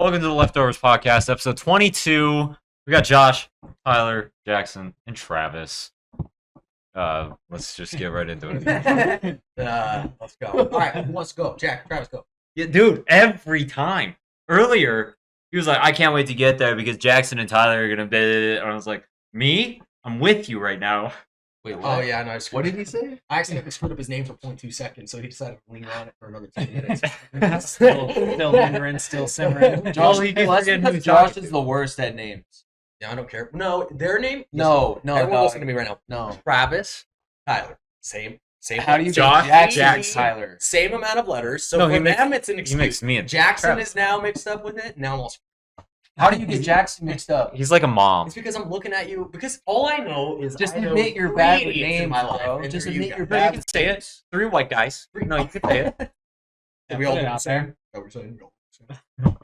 Welcome to the Leftovers Podcast, episode 22. We got Josh, Tyler, Jackson, and Travis. Let's just get right into it. Let's go. All right, who wants to go? Jack, Travis, go. Yeah, dude, every time. Earlier, he was like, I can't wait to get there because Jackson and Tyler are going to be... And I was like, me? I'm with you right now. Wait, what? Oh, yeah, no, what did he say? I accidentally screwed up his name for 0.2 seconds, so he decided to linger on it for another 2 minutes. still lingering, still simmering. Josh is the worst at names. Yeah, I don't care. No, their name? No. Everyone listen to me right now. No. Travis, Tyler. Same. How do you Josh, Jackson, Tyler? Same amount of letters. So No, for he mixed- them, it's an He excuse. makes me and Jackson Travis. is now mixed up with it. Now I'm also. How do you get Jackson mixed up? He's like a mom. It's because I'm looking at you. Because all I know is Just I know admit you're 3 bad with idiots in names, my life, bro. and Just they're you admit you're guys. You bad. can say it. 3 white guys. No, you can say it. Did we all put it do the out same? there. Oh, we're saying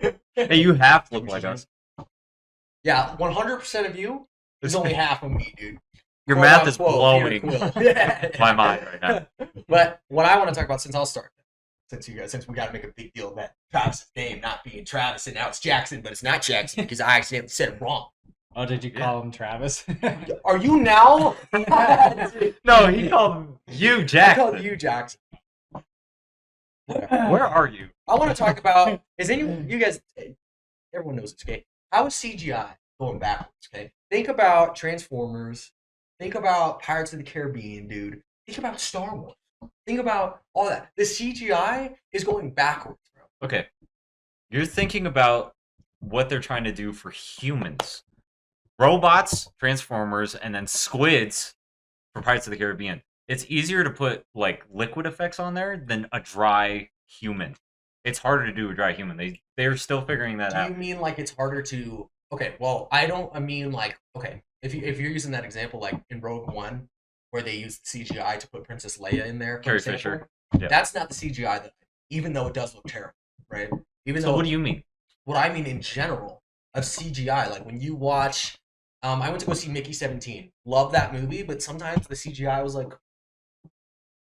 go. Hey, you half look like us. Yeah, 100% of you is only half of me, dude. Your Quote, math is unquote, blowing Peter Quill. Yeah. my mind right now. But what I want to talk about, since we got to make a big deal of that Travis's name not being Travis, and now it's Jackson, but it's not Jackson because I accidentally said it wrong. Oh, did you call him Travis? Are you now? No, he called you I Jackson. called you Jackson. Where are you? I want to talk about, you guys, everyone knows it's okay. How is CGI going backwards, okay? Think about Transformers. Think about Pirates of the Caribbean, dude. Think about Star Wars. Think about all that. The CGI is going backwards, bro. Okay. You're thinking about what they're trying to do for humans. Robots, Transformers, and then squids for Pirates of the Caribbean. It's easier to put like liquid effects on there than a dry human. It's harder to do a dry human. They're still figuring that Do out. you mean like it's harder to? Okay, well, I mean like, okay, if you're using that example like in Rogue One, where they used CGI to put Princess Leia in there, for Carrie example, Fisher. Yeah. that's not the CGI that, even though it does look terrible, right? Even So though what do you mean? what I mean in general of CGI, like when you watch, I went to go see Mickey 17. Love that movie, but sometimes the CGI was like,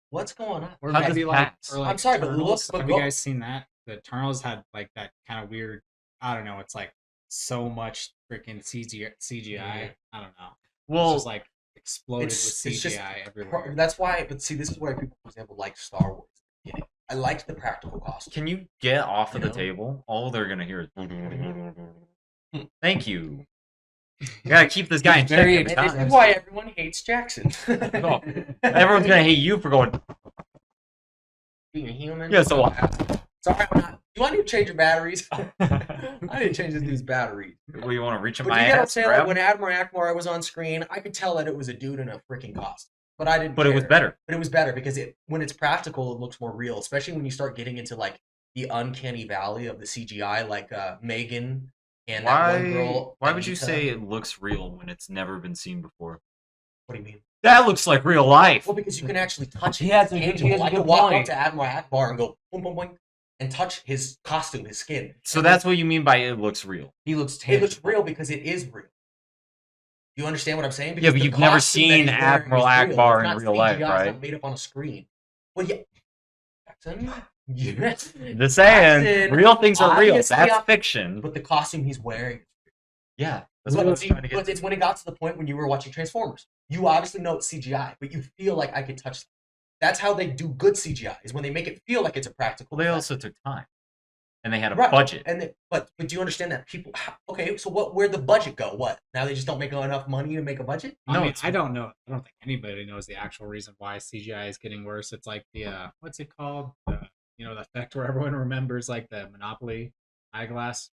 what's going on? Or How maybe does like, Pats? or like I'm sorry, but Turtles. look, Have you guys seen that? The Turtles had like that kind of weird. I don't know. It's like so much freaking CGI. I don't know. Well, It's just like exploded it's with just CGI everywhere. That's why. But see, this is why people, for example, like Star Wars. You know, I liked the practical costume. can you get off of You the know? table? All they're gonna hear is thank you. You gotta keep this guy in He's check very every And this time. is why everyone hates Jackson. No. Everyone's gonna hate you for going. Being a human. Yeah, so Sorry, I'm not. Do I need to change your batteries? I need to change this dude's batteries. Well, you want to reach in But my you get what I'm ass? saying? grab Like when him? Admiral Akbar was on screen, I could tell that it was a dude in a freaking costume. But I didn't. But it was care. better. But it was better because when it's practical, it looks more real. Especially when you start getting into like the uncanny valley of the CGI, like Megan and that one girl. Why would you Anita. say it looks real when it's never been seen before? What do you mean? That looks like real life. Well, because you can actually touch it. He has It's a good- tangible. he has a I good could walk up point. to Admiral Akbar and go boom, boom, boom, and touch his costume, his skin. So And that's what you mean by it looks real. He looks it tangible. looks real because it is real. You understand what I'm saying? Yeah, Because but the you've never costume that seen he's wearing Admiral is real. Akbar It's in not real life, CGI, it's right? not made up on a screen. Well, yeah. Jackson, yes. The saying, Jackson, real things are real. obviously, That's I'm- fiction. But the costume he's wearing. Yeah, that's what I was trying to get. But it's when it got to the point when you were watching Transformers. You obviously know it's CGI, but you feel like I could touch that. That's how they do good CGI, is when they make it feel like it's a practical. Well, they effect. also took time, and they had a Right. budget. But do you understand that people? Okay, so where'd the budget go? What now? They just don't make enough money to make a budget. I No, mean, it's- I don't know. I don't think anybody knows the actual reason why CGI is getting worse. It's like the what's it called? The effect where everyone remembers like the Monopoly eyeglass.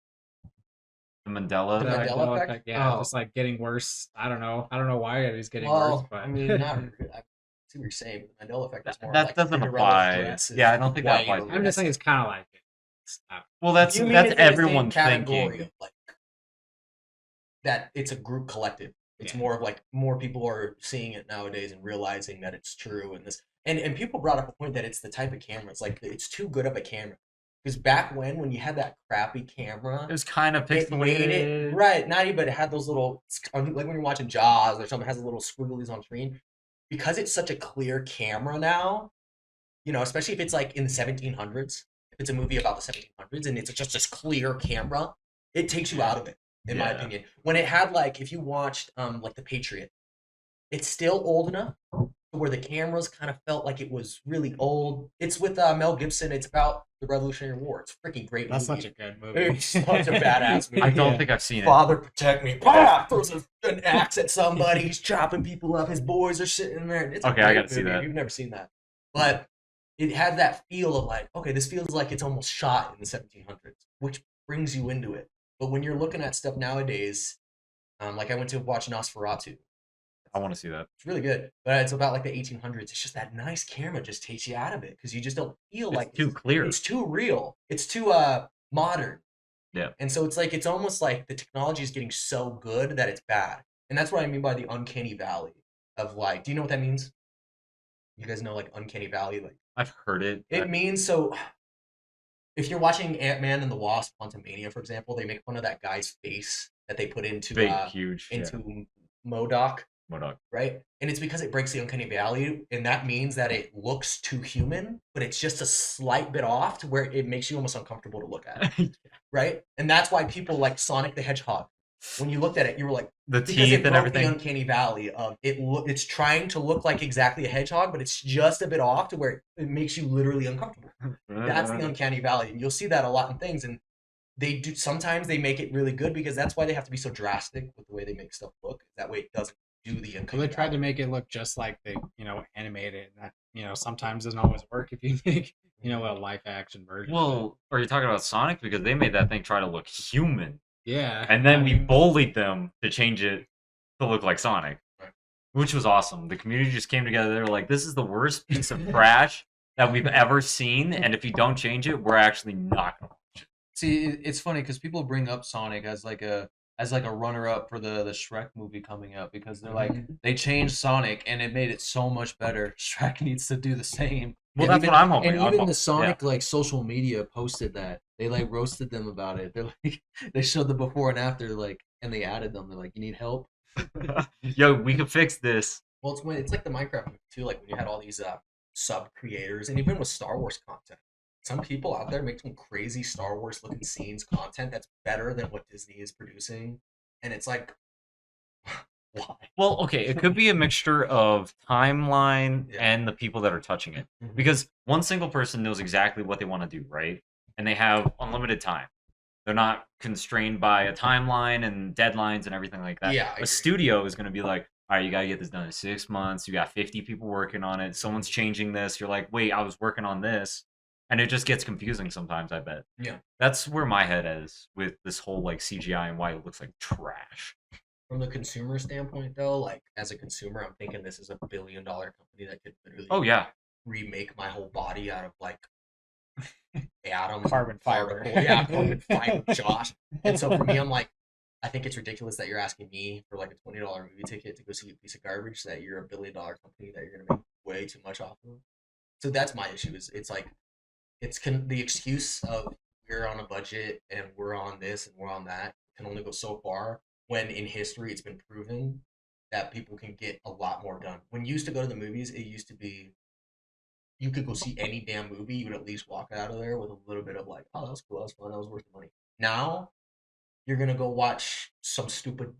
The Mandela. The effect. Mandela effect? Yeah, Oh. just like getting worse. I don't know. I don't know why it is getting worse, Well, but I mean, not. I see what you're saying. But the Mandela effect is more That like doesn't Cinderella's apply. dresses, Yeah, I don't think that white, applies. I'm just saying it's kind of like it. It's not- Well, that's You mean that's it's in the same everyone category thinking. of, like, that it's a group collective. It's Yeah. more of like more people are seeing it nowadays and realizing that it's true and this and people brought up a point that it's the type of camera. It's like it's too good of a camera. Because back when you had that crappy camera, It was kind of it made it pixelated. right. Not even it had those little like when you're watching Jaws or something, it has little squigglies on screen. Because it's such a clear camera now, especially if it's like in the 1700s. If it's a movie about the 1700s and it's just this clear camera, It takes you out of it, in my Yeah. opinion. When it had like, if you watched like The Patriot, it's still old enough where the cameras kind of felt like it was really old. It's with Mel Gibson. It's about the Revolutionary War. It's a freaking great That's movie. such a good movie. It's such a badass movie. I don't Yeah. think I've seen it. Father, protect me. Bah! Throws an axe at somebody. He's chopping people up. His boys are sitting there. It's a Okay, I great gotta see movie that. if you've never seen that. But it had that feel of like, okay, this feels like it's almost shot in the 1700s, which brings you into it. But when you're looking at stuff nowadays, like I went to watch Nosferatu. I want to see that. It's really good, but it's about like the 1800s. It's just that nice camera just takes you out of it because you just don't feel like It's too clear. It's too real. It's too modern. Yeah. And so it's like it's almost like the technology is getting so good that it's bad. And that's what I mean by the uncanny valley of like, do you know what that means? You guys know like uncanny valley? Like I've heard it. it means so if you're watching Ant-Man and the Wasp, Quantumania, for example, they make fun of that guy's face that they put into Big, huge. into Yeah. MODOK, Modok. right? And it's because it breaks the uncanny valley, and that means that it looks too human, but it's just a slight bit off to where it makes you almost uncomfortable to look at, right? And that's why people like Sonic the Hedgehog. When you looked at it, you were like, The because teeth it and broke everything. the uncanny valley of it. It's trying to look like exactly a hedgehog, but it's just a bit off to where it makes you literally uncomfortable. That's the uncanny valley, and you'll see that a lot in things. And they do sometimes they make it really good because that's why they have to be so drastic with the way they make stuff look. That way, it doesn't do the So uncanny. they tried to valley. make it look just like they, animated. And that, sometimes doesn't always work if you make, a live action version. of it. Well, are you talking about Sonic? Because they made that thing try to look human. Yeah. And then I we mean, bullied them to change it to look like Sonic, Right. which was awesome. The community just came together. They were like, "This is the worst piece of trash that we've ever seen, and if you don't change it, we're actually not going to." See, it's funny because people bring up Sonic as like a runner up for the Shrek movie coming up because they're like they changed Sonic and it made it so much better. Shrek needs to do the same. Well, And that's even- what I'm hoping. And I'm even hop- the Sonic like social media posted that they like roasted them about it. They're like they showed the before and after like and they added them. They're like, you need help. Yo, we could fix this. Well, it's like the Minecraft movie too. Like when you had all these sub creators, and even with Star Wars content, some people out there make some crazy Star Wars looking scenes content that's better than what Disney is producing, and it's like, why? Well, okay, it could be a mixture of timeline Yeah. and the people that are touching it. Mhm. Because one single person knows exactly what they want to do, right? And they have unlimited time. They're not constrained by a timeline and deadlines and everything like that. Yeah, I agree. A studio is going to be like, all right, you got to get this done in 6 months. You got 50 people working on it. Someone's changing this. You're like, wait, I was working on this. And it just gets confusing sometimes, I bet. Yeah. That's where my head is with this whole like CGI and why it looks like trash. From the consumer standpoint, though, like as a consumer, I'm thinking this is a $1 billion company that could literally Oh, yeah. remake my whole body out of like atoms, and Carbon fiber. particle- yeah, carbon fiber, Josh. And so for me, I'm like, I think it's ridiculous that you're asking me for like a $20 movie ticket to go see a piece of garbage that you're a $1 billion company that you're gonna make way too much off of. So that's my issue. Is it's like the excuse of we're on a budget and we're on this and we're on that can only go so far. When in history it's been proven that people can get a lot more done. When you used to go to the movies, it used to be you could go see any damn movie, you would at least walk out of there with a little bit of like, oh, that was cool, that was fun, that was worth the money. Now, you're gonna go watch some stupid,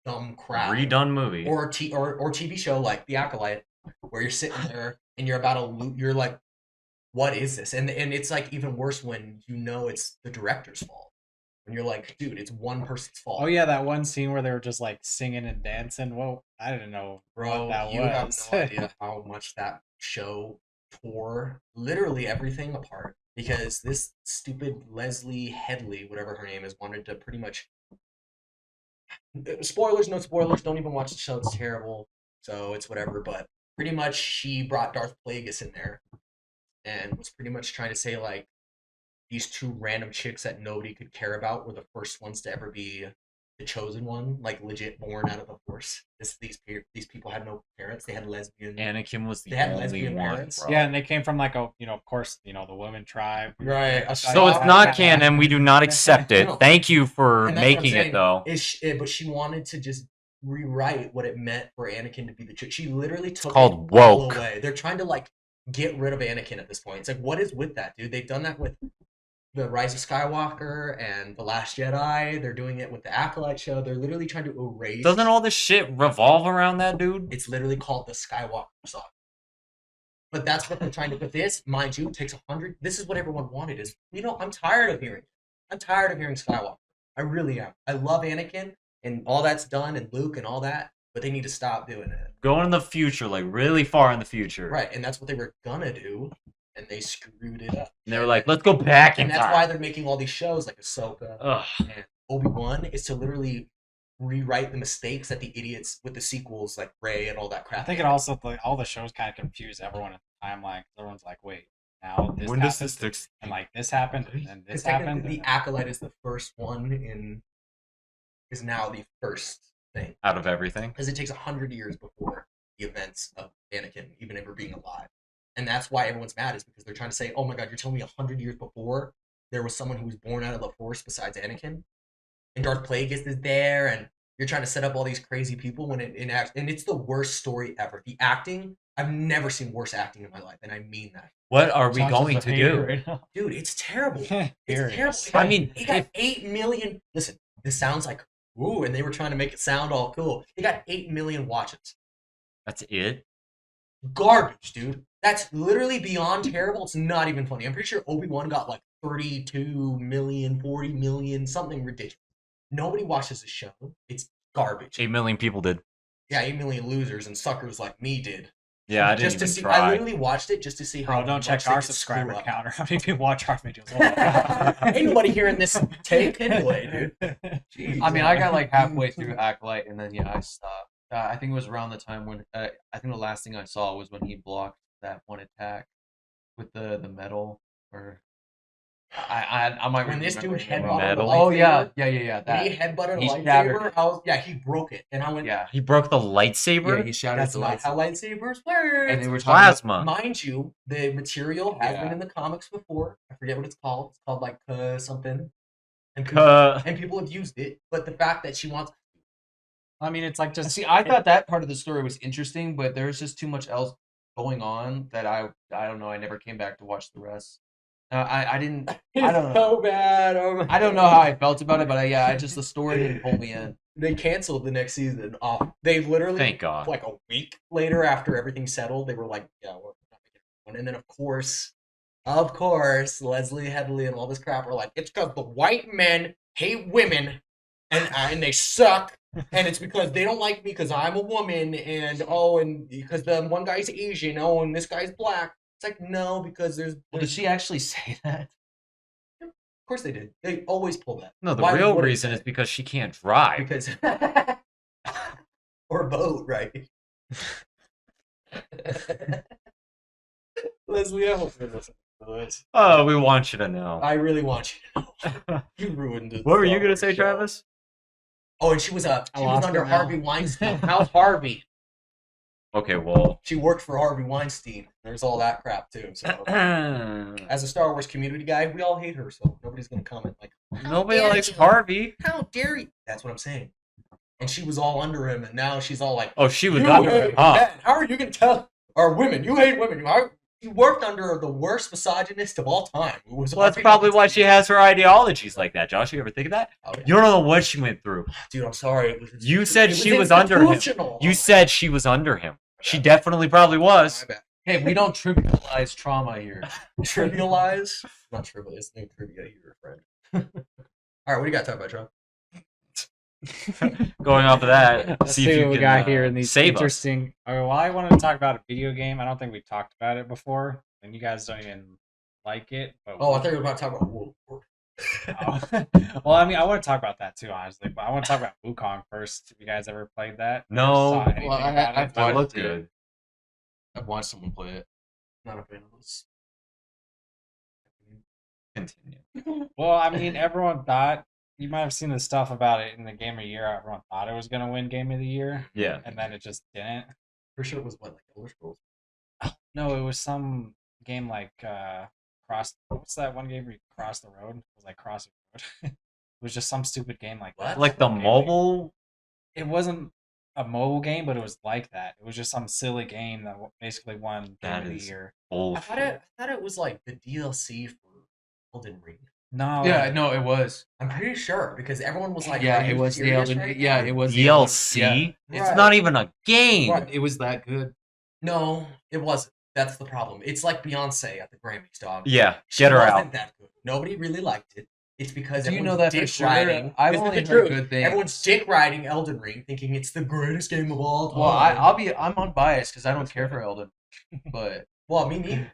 dumb crap Redone movie. or TV show like The Acolyte, where you're sitting there and you're about to loot. You're like, what is this? And it's like even worse when you know it's the director's fault. When you're like, dude, it's one person's fault. Oh yeah, that one scene where they were just like singing and dancing. Well, I didn't know Bro, what that you was. have no idea how much that show tore literally everything apart because this stupid Leslie Headley, whatever her name is, wanted to pretty much. Spoilers, no spoilers. Don't even watch the show. It's terrible. So it's whatever. But pretty much, she brought Darth Plagueis in there, and was pretty much trying to say like, these two random chicks that nobody could care about were the first ones to ever be the chosen one, like legit born out of the Force. These people had no parents; they had lesbian. Anakin was the They had only lesbian one, parents. bro. Yeah, and they came from like of course, the women tribe. Right. So it's not canon. We do not accept it. No. Thank you for And that's what I'm making it, saying. though. But she wanted to just rewrite what it meant for Anakin to be the chick. She literally took called it all woke. away. They're trying to like get rid of Anakin at this point. It's like, what is with that, dude? They've done that with the Rise of Skywalker and the Last Jedi. They're doing it with the Acolyte show. They're literally trying to erase. Doesn't all this shit revolve around that dude? It's literally called the Skywalker saga. But that's what they're trying to. But this, mind you, takes 100. This is what everyone wanted. Is I'm tired of hearing. I'm tired of hearing Skywalker. I really am. I love Anakin and all that's done and Luke and all that, but they need to stop doing it. Going in the future, like really far in the future. Right, and that's what they were gonna do, and they screwed it up. And they were like, let's go back in And that's time. why they're making all these shows like Ahsoka Ugh. and Obi-Wan is to literally rewrite the mistakes that the idiots with the sequels like Rey and all that crap. I think it also all the shows kind of confuse everyone in the timeline. Everyone's like, wait, now this When does happened, this fix? and like this happened, and then this Because technically happened. the Acolyte is the first one is now the first thing. Out of everything? Because it takes 100 years before the events of Anakin even ever being alive. And that's why everyone's mad, is because they're trying to say, oh my god, you're telling me 100 years before there was someone who was born out of the Force besides Anakin? And Darth Plagueis is there, and you're trying to set up all these crazy people when and it's the worst story ever. The acting, I've never seen worse acting in my life, and I mean that. What are we Josh is going a to hater do? right now. Dude, it's terrible. It's Furious. terrible. I mean, it got if- 8 million. Listen, this sounds like, ooh, and they were trying to make it sound all cool. It got 8 million watches. That's it? Garbage, dude. That's literally beyond terrible. It's not even funny. I'm pretty sure Obi-Wan got like 32 million, 40 million, something ridiculous. Nobody watches the show. It's garbage. 8 million people did. Yeah, 8 million losers and suckers like me did. Yeah, I didn't just even to see, try. I literally watched it just to see how. Bro, don't check much they our could subscriber screw up. counter. How many people watch our videos? Oh my God. Ain't nobody hearing this take anyway, dude. Jeez. I mean, I got like halfway through Acolyte, and then I stopped. I think it was around the time when I think the last thing I saw was when he blocked that one attack with the metal. Or I might When this dude remember. headbutted Metal? a Oh yeah, lightsaber, that. when he headbutted a He lightsaber, shattered. he broke it, and I went, Yeah, He broke the lightsaber? yeah, he shattered that's the not lights. how lightsabers work. And they were talking Plasma. Mind you, the material has Yeah. been in the comics before. I forget what it's called. It's called like something. And people have used it, but the fact that she wants I mean, it's like just See, I thought that part of the story was interesting, but there's just too much else going on that I don't know. I never came back to watch the rest. I didn't. I don't know. so bad. Oh my I don't know how I felt about it, but I just the story didn't pull me in. They canceled the next season off. They literally, Thank God. like a week later after everything settled, they were like, yeah, we're not making one. And then of course, Leslie Headley and all this crap were like, it's because the white men hate women and they suck. And it's because they don't like me because I'm a woman, and because the one guy's Asian, and this guy's black. It's like, no, because Well, did she actually say that? Of course they did. They always pull that. No, the Why real would it reason say? is because she can't drive. Because or vote, right? Leslie, I hope you're listening to this. Oh, we want you to know. I really want you to know. You ruined it. What were you going to say, Travis? Oh, and she was I lost under it now. Harvey Weinstein. How's Harvey? Okay, well. She worked for Harvey Weinstein. There's all that crap too. So, as a Star Wars community guy, we all hate her, so nobody's gonna comment like, "How Nobody dare likes you? Harvey. How dare you?" That's what I'm saying. And she was all under him, and now she's all like, Oh, she was "You under hate him, huh? men. How are you gonna tell? Or women? You hate women. You worked under the worst misogynist of all time. Who was Well, that's Harvey probably why Weinstein. she has her ideologies like that, Josh. You ever think of that? Oh, yeah. You don't know what she went through. Dude, I'm sorry. You said It she was under him. institutional. You said she was under him. She definitely probably was. My bad. Hey, we don't trivialize trauma here. Trivialize? Not trivial. It's no trivia here, friend. All right, what do you got to talk about, John? Going off of that, Let's see if you what we can got here in these save us. interesting. Okay, well, I wanted to talk about a video game. I don't think we talked about it before, and you guys don't even like it. But Oh, I thought you were about to talk about World War. Oh. Well, I mean, I want to talk about that too, honestly. But I want to talk about Wukong first. Have you guys ever played that? Or No. saw anything Well, about I've it? That watched looked it. good. I've watched someone play it. Not a fan of this. Continue. Well, I mean, everyone thought you might have seen the stuff about it in the Game of the Year. Everyone thought it was going to win Game of the Year, Yeah. and then it just didn't. For sure it was what, like Elder Scrolls? No, it was some game like Cross. What's that one game where you cross the road? It was like Cross the Road. It was just some stupid game like that. What? Like the Okay, mobile. It wasn't a mobile game, but it was like that. It was just some silly game that basically won Game That of the is Year. I Bullshit. thought it was like the DLC for Elden Ring. No. Yeah, no, it was. I'm pretty sure because everyone was like, Yeah, "Are it you was the serious Elden. right Yeah, now?" it was the Elden- DLC. Yeah. It's Right. not even a game. Right. It was that good. No, it wasn't. That's the problem. It's like Beyonce at the Grammys, dog. Yeah, She get her wasn't out. that good. Nobody really liked it. It's because Do you everyone's know that for dick sure? riding. I've This is only the heard truth. good things. Everyone's dick riding Elden Ring, thinking it's the greatest game of all time. Well, I'm unbiased because I don't care for Elden, but Well, me neither.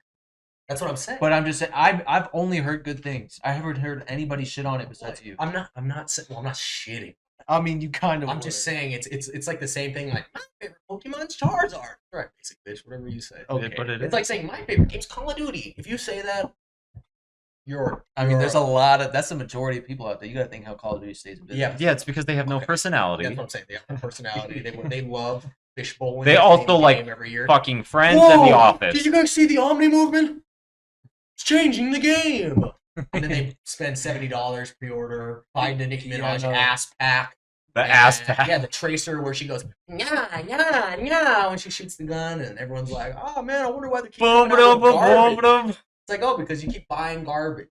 That's what I'm saying. I'm just saying I've only heard good things. I haven't heard anybody shit on it besides you. I'm not well, I'm not shitting. I mean, you kind of. I'm just saying it's like the same thing. Like my favorite Pokemon's Charizard. Right, basic bitch, whatever you say. Okay. But it It's is. like saying my favorite game's Call of Duty. If you say that, I mean, there's a lot of that's the majority of people out there. You got to think how Call of Duty stays in business. Yeah, it's because they have no Okay. personality. That's what I'm saying. They have no personality. They love fishbowling. They the also same like game every year. Fucking Friends and The Whoa! Office. Did you guys see the Omni movement? It's changing the game. And then they spend $70 pre-order, find a Nicki Yeah, Minaj no. ass pack. The and- ass pack. Yeah, the tracer where she goes, yeah, yeah, yeah, when she shoots the gun, and everyone's like, oh man, I wonder why they keep Boom, coming out boom, with boom, garbage. boom, boom. It's like, oh, because you keep buying garbage.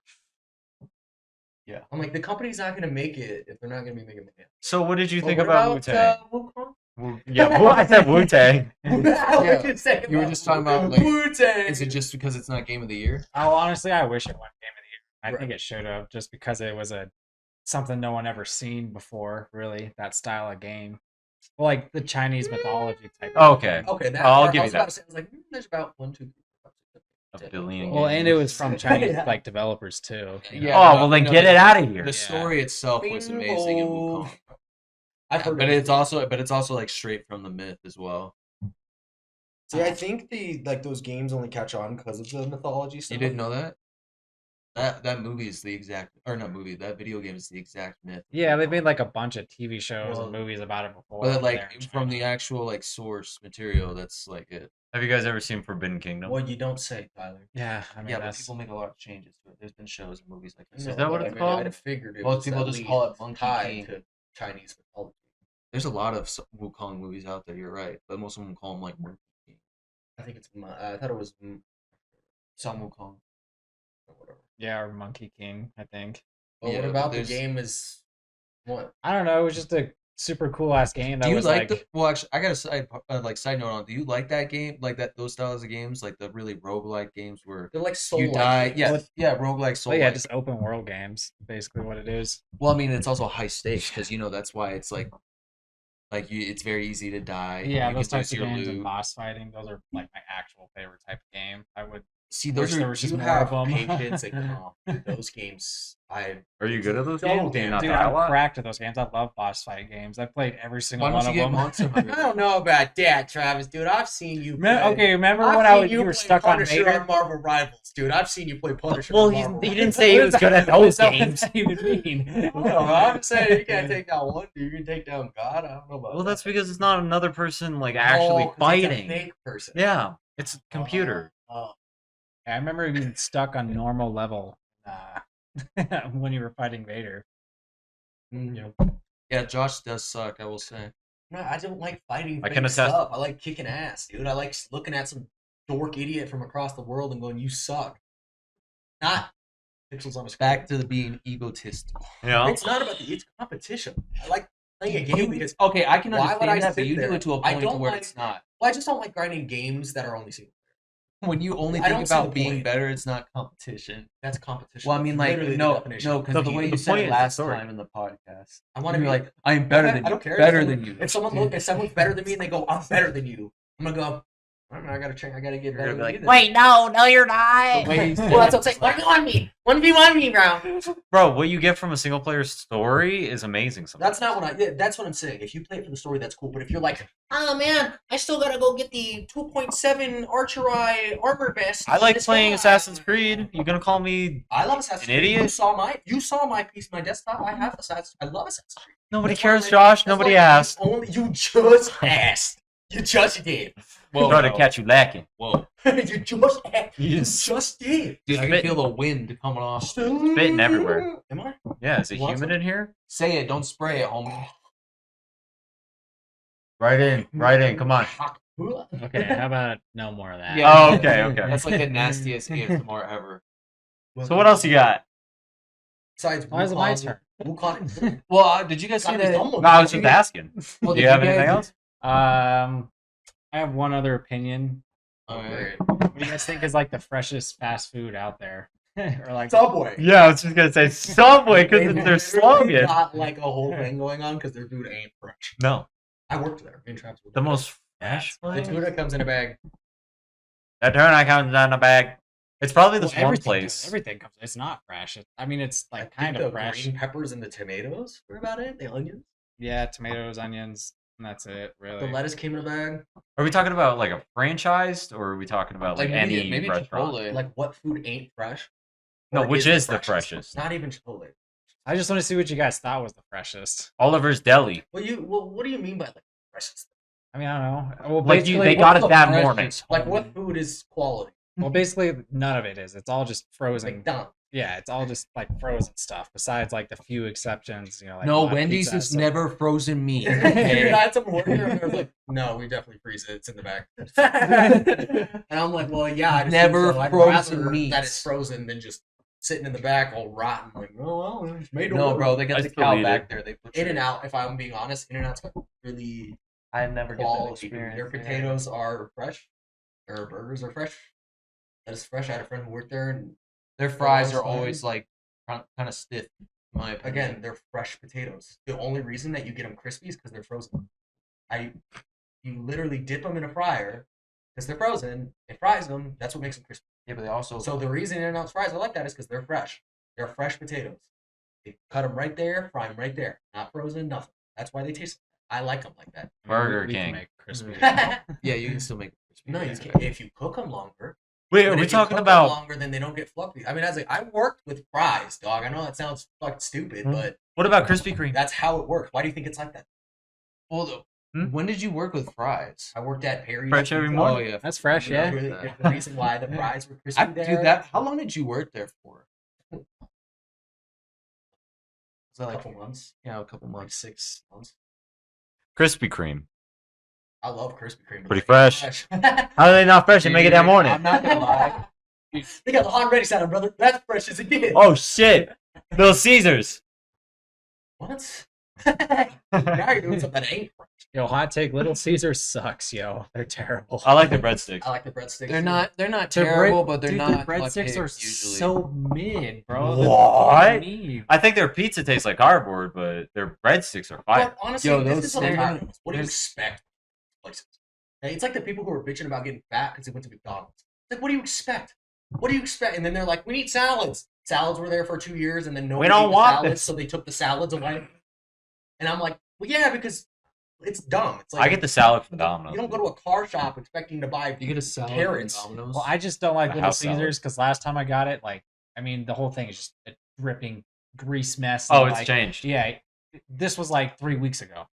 Yeah. I'm like, the company's not gonna make it if they're not gonna be making money. So what did you Well, think what about Wu Tang? Wukong? Yeah, I said Wu Tang. You were just talking about, like, Wu-Tang. Is it just because it's not Game of the Year? Oh, honestly, I wish it won Game of the Year. I Right. think it should have, just because it was something no one ever seen before. Really, that style of game, well, like the Chinese mythology type. Of Okay. game. Okay, that I'll part, give I you was that. about to say, I was like, there's about 1, 2, 3, 4, 5, 6, 7, A billion. Well, and it was from Chinese Yeah. like developers too. Yeah. Oh, well then get it out of here. The story itself was amazing in Bingo. Wukong. I've heard But of it. it's also like straight from the myth as well. See, I think those games only catch on because of the mythology stuff. You didn't know that? That movie is the exact, or not movie. That video game is the exact myth. Yeah, they made like a bunch of TV shows Well, and movies about it before. But over like there in from the China. actual like source material, that's like it. Have you guys ever seen Forbidden Kingdom? Well, you don't say, Tyler. Yeah, I mean Yeah, but that's people make a lot of changes to it. There's been shows and movies like this. Is that what it's called? I'd have figured it Most was people at just least call it Monkey tied King. to Chinese mythology. There's a lot of Wukong movies out there. You're right, but most of them call them like Monkey King. I think it's. I thought it was. Some Wukong. Or whatever. yeah, or Monkey King, I think. But Yeah, what but about the there's- game? Is what? I don't know. It was just a super cool ass game. That Do you was like the? Well, actually, I got a side note on. Do you like that game? Like those styles of games, like the really roguelike games where They're like soul. you die. Yeah, Well, yeah, roguelike soul. Oh yeah, just open world games, basically what it is. Well, I mean, it's also high stakes because that's why it's like it's very easy to die. Yeah, you those can types of lose your games and loot. boss fighting, those are like my actual favorite type of game. I would See, wish those there are was just You more have of them. patience and calm. Those games, I Are you good at those So games? Do you damn- not Dude, die a I'm lot? cracked at those games. I love boss fight games. I played every single Why one don't of you get them. Monster I Hunter? don't know about that, Travis, dude. I've seen you. Play. Okay, remember I've when seen you were play stuck on Punisher Vader? on Marvel Rivals, dude. I've seen you play Punisher. Well, on he Marvel didn't Rivals. say he was good at those What games. does that even mean? I don't know. I'm saying you can't take down one dude. You can take down God. I don't know about. Well, that. that's because it's not another person like actually Oh, 'cause it's a fighting. fake person. Yeah, it's a computer. Oh. I remember being stuck on normal level when you were fighting Vader. Yeah. Yeah, Josh does suck. I will say. No, I don't like fighting I fake can attest- stuff. I like kicking ass, dude. I like looking at some dork idiot from across the world and going, "You suck." Not pixels on a screen. Back to the being egotistical. You know? It's not about it's competition. I like playing a game because Okay, I can Why would understand I that, but sit you do there? it to a I point to don't where like- it's not. well, I just don't like grinding games that are only single. When you only I think don't see about the being point. better, it's not competition. That's competition. Well, I mean, That's like literally the no, definition. no, because the way the you said point it is the last story. time in the podcast, I want to you're be like, I'm better than I you. don't care. Better if than someone, you. If someone's better than me and they go, "I'm better than you," I'm gonna go. I don't know. I gotta check. I gotta get You're better gonna than be you. like, then." wait, no, you're not. The way you said Well, that's it, what I'm saying. 1v1 me. 1v1 me, bro. Bro, what you get from a single player story is amazing. Sometimes. That's not what that's what I'm saying. If you play it for the story, that's cool. But if you're like, oh man, I still gotta go get the 2.7 Archery armor vest. I like This playing guy- Assassin's Creed. You gonna call me? I love Assassin's An Creed. idiot? You saw my piece, my desktop. I have Assassin's. I love Assassin's Creed. Nobody That's why cares, I- Josh. that's Nobody why asked. You just asked. You just did. Whoa, Trying to whoa, catch you lacking. whoa. you just asked. You You just just did. Dude, I can Spitting. feel the wind coming off. Spitting everywhere. Am I? Yeah, is it Want humid some? in here? Say it, don't spray it, homie. Right in, right in. Come on. Okay, how about no more of that? Oh, okay, okay. That's like the nastiest ASMR ever. So what else you got? Besides Why is it my Wukong- turn? Wukong. Well, did you guys see Gotta be that? someone. No, I was just asking. Well, Do did you have you anything guys- else? I have one other opinion. Oh, Alright. great. What do you guys think is like the freshest fast food out there? Or like Subway. Yeah, I was just gonna say Subway because They it's their literally slogan. got like a whole thing going on because their food ain't fresh. No, I worked there. Me and Travis worked the there. most fresh. The tuna comes in a bag. That tuna comes in a bag. It's probably this Well, one everything place. everything comes. It's not fresh. I mean, it's I like think kind the of fresh. green peppers and the tomatoes were about it. The onions. Yeah, tomatoes, onions, and that's it. Really. The lettuce came in a bag. Are we talking about like a franchised, or are we talking about like, any maybe restaurant? Chipotle. Like what food ain't fresh? No, Or which is the freshest? Not even Chipotle. I just want to see what you guys thought was the freshest. Oliver's Deli. Well, what do you mean by like freshest? I mean, I don't know. Well, Like basically, they got it the that freshest? morning. Like what food is quality? Well, basically, none of it is. It's all just frozen. McDonald's. Yeah, it's all just like frozen stuff. Besides, like the few exceptions, you know, like No, Hot Wendy's Pizza, is so- never frozen meat. Dude, Okay? I had someone working there and they're like, "No, we definitely freeze it. It's in the bag." And I'm like, "Well, yeah, I just Never think so. I'd frozen rather meats. that it's frozen than just sitting in the back all rotten." Like, oh well, it's made to No, order." bro, they got I the still cow eat back it. there. They put In and Out. If I'm being honest, In and Out's got really I never get that quality. experience. Their potatoes are fresh. Their burgers are fresh. That is fresh. I had a friend who worked there, and Their fries Fries are always fine. like kind of stiff. In my opinion. again, they're fresh potatoes. The only reason that you get them crispy is because they're frozen. You literally dip them in a fryer because they're frozen. It fries them. That's what makes them crispy. yeah, but they also So the reason In-N-Out's fries are like that is because they're fresh. They're fresh potatoes. They cut them right there, fry them right there. Not frozen, nothing. That's why they taste. I like them like that. I mean, Burger we can King. make crispy. yeah, you can still make it crispy. No, you can't. If you cook them longer. Wait, but are we if you talking cook 'em about? longer? Then they don't get fluffy. I mean, I was like, I worked with fries, dog. I know that sounds fucking stupid, Hmm. but What about Krispy Kreme? that's how it works. Why do you think it's like that? Well, Hmm? when did you work with fries? I worked at Perry's. Fresh every Pizza. morning? Oh yeah, That's fresh, yeah. Really, the reason why the fries were crispy there. Dude, that. How long did you work there for? Was that a like couple months, a couple like months? 6 months. Krispy Kreme. I love Krispy Kreme. but Pretty they ain't fresh. How are they not fresh? They make it that morning. I'm not gonna lie. They got the hot and ready salad, brother. That's fresh as it gets. Oh shit! Little Caesars. What? Now you're doing something that ain't fresh. Yo, hot take. Little Caesar sucks, yo. They're terrible. I like the breadsticks. I like the breadsticks. They're too. not Their terrible, bread- but they're dude, not. Their like breadsticks pigs are usually. so mid, bro. What? They're mid. I think their pizza tastes like cardboard, but their breadsticks are fire. But honestly, Yo, this those is what I'm things- tired of. What do you there's- expect? Places. Okay, it's like the people who are bitching about getting fat because they went to McDonald's. It's like, what do you expect? What do you expect? And then they're like, we need salads. Salads were there for 2 years, and then nobody don't ate the want salads, this. so they took the salads away. And I'm like, well, yeah, because it's dumb. It's like I get the salad from Domino's. You don't go to a car shop expecting to buy. You get a salad Carrots. from Domino's. Well, I just don't like A Little house salad. Caesars because last time I got it, like, I mean, the whole thing is just a dripping grease mess. Oh, and, it's like, changed. Yeah, this was like 3 weeks ago.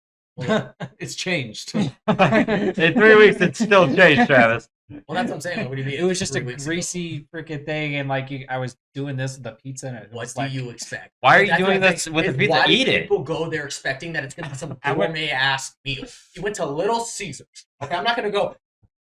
it's changed. In 3 weeks, it's still changed, Travis. Well, that's what I'm saying. Like, what do you mean? It was just a 3 weeks ago? greasy freaking thing, and like I was doing this with the pizza, and it What was do like, you expect? Why are you That's doing what I'm this saying. with the It's pizza? Why do Eat it. people go there expecting that it's going to be some I went- gourmet ass meal? You went to Little Caesars. Okay, I'm not going to go.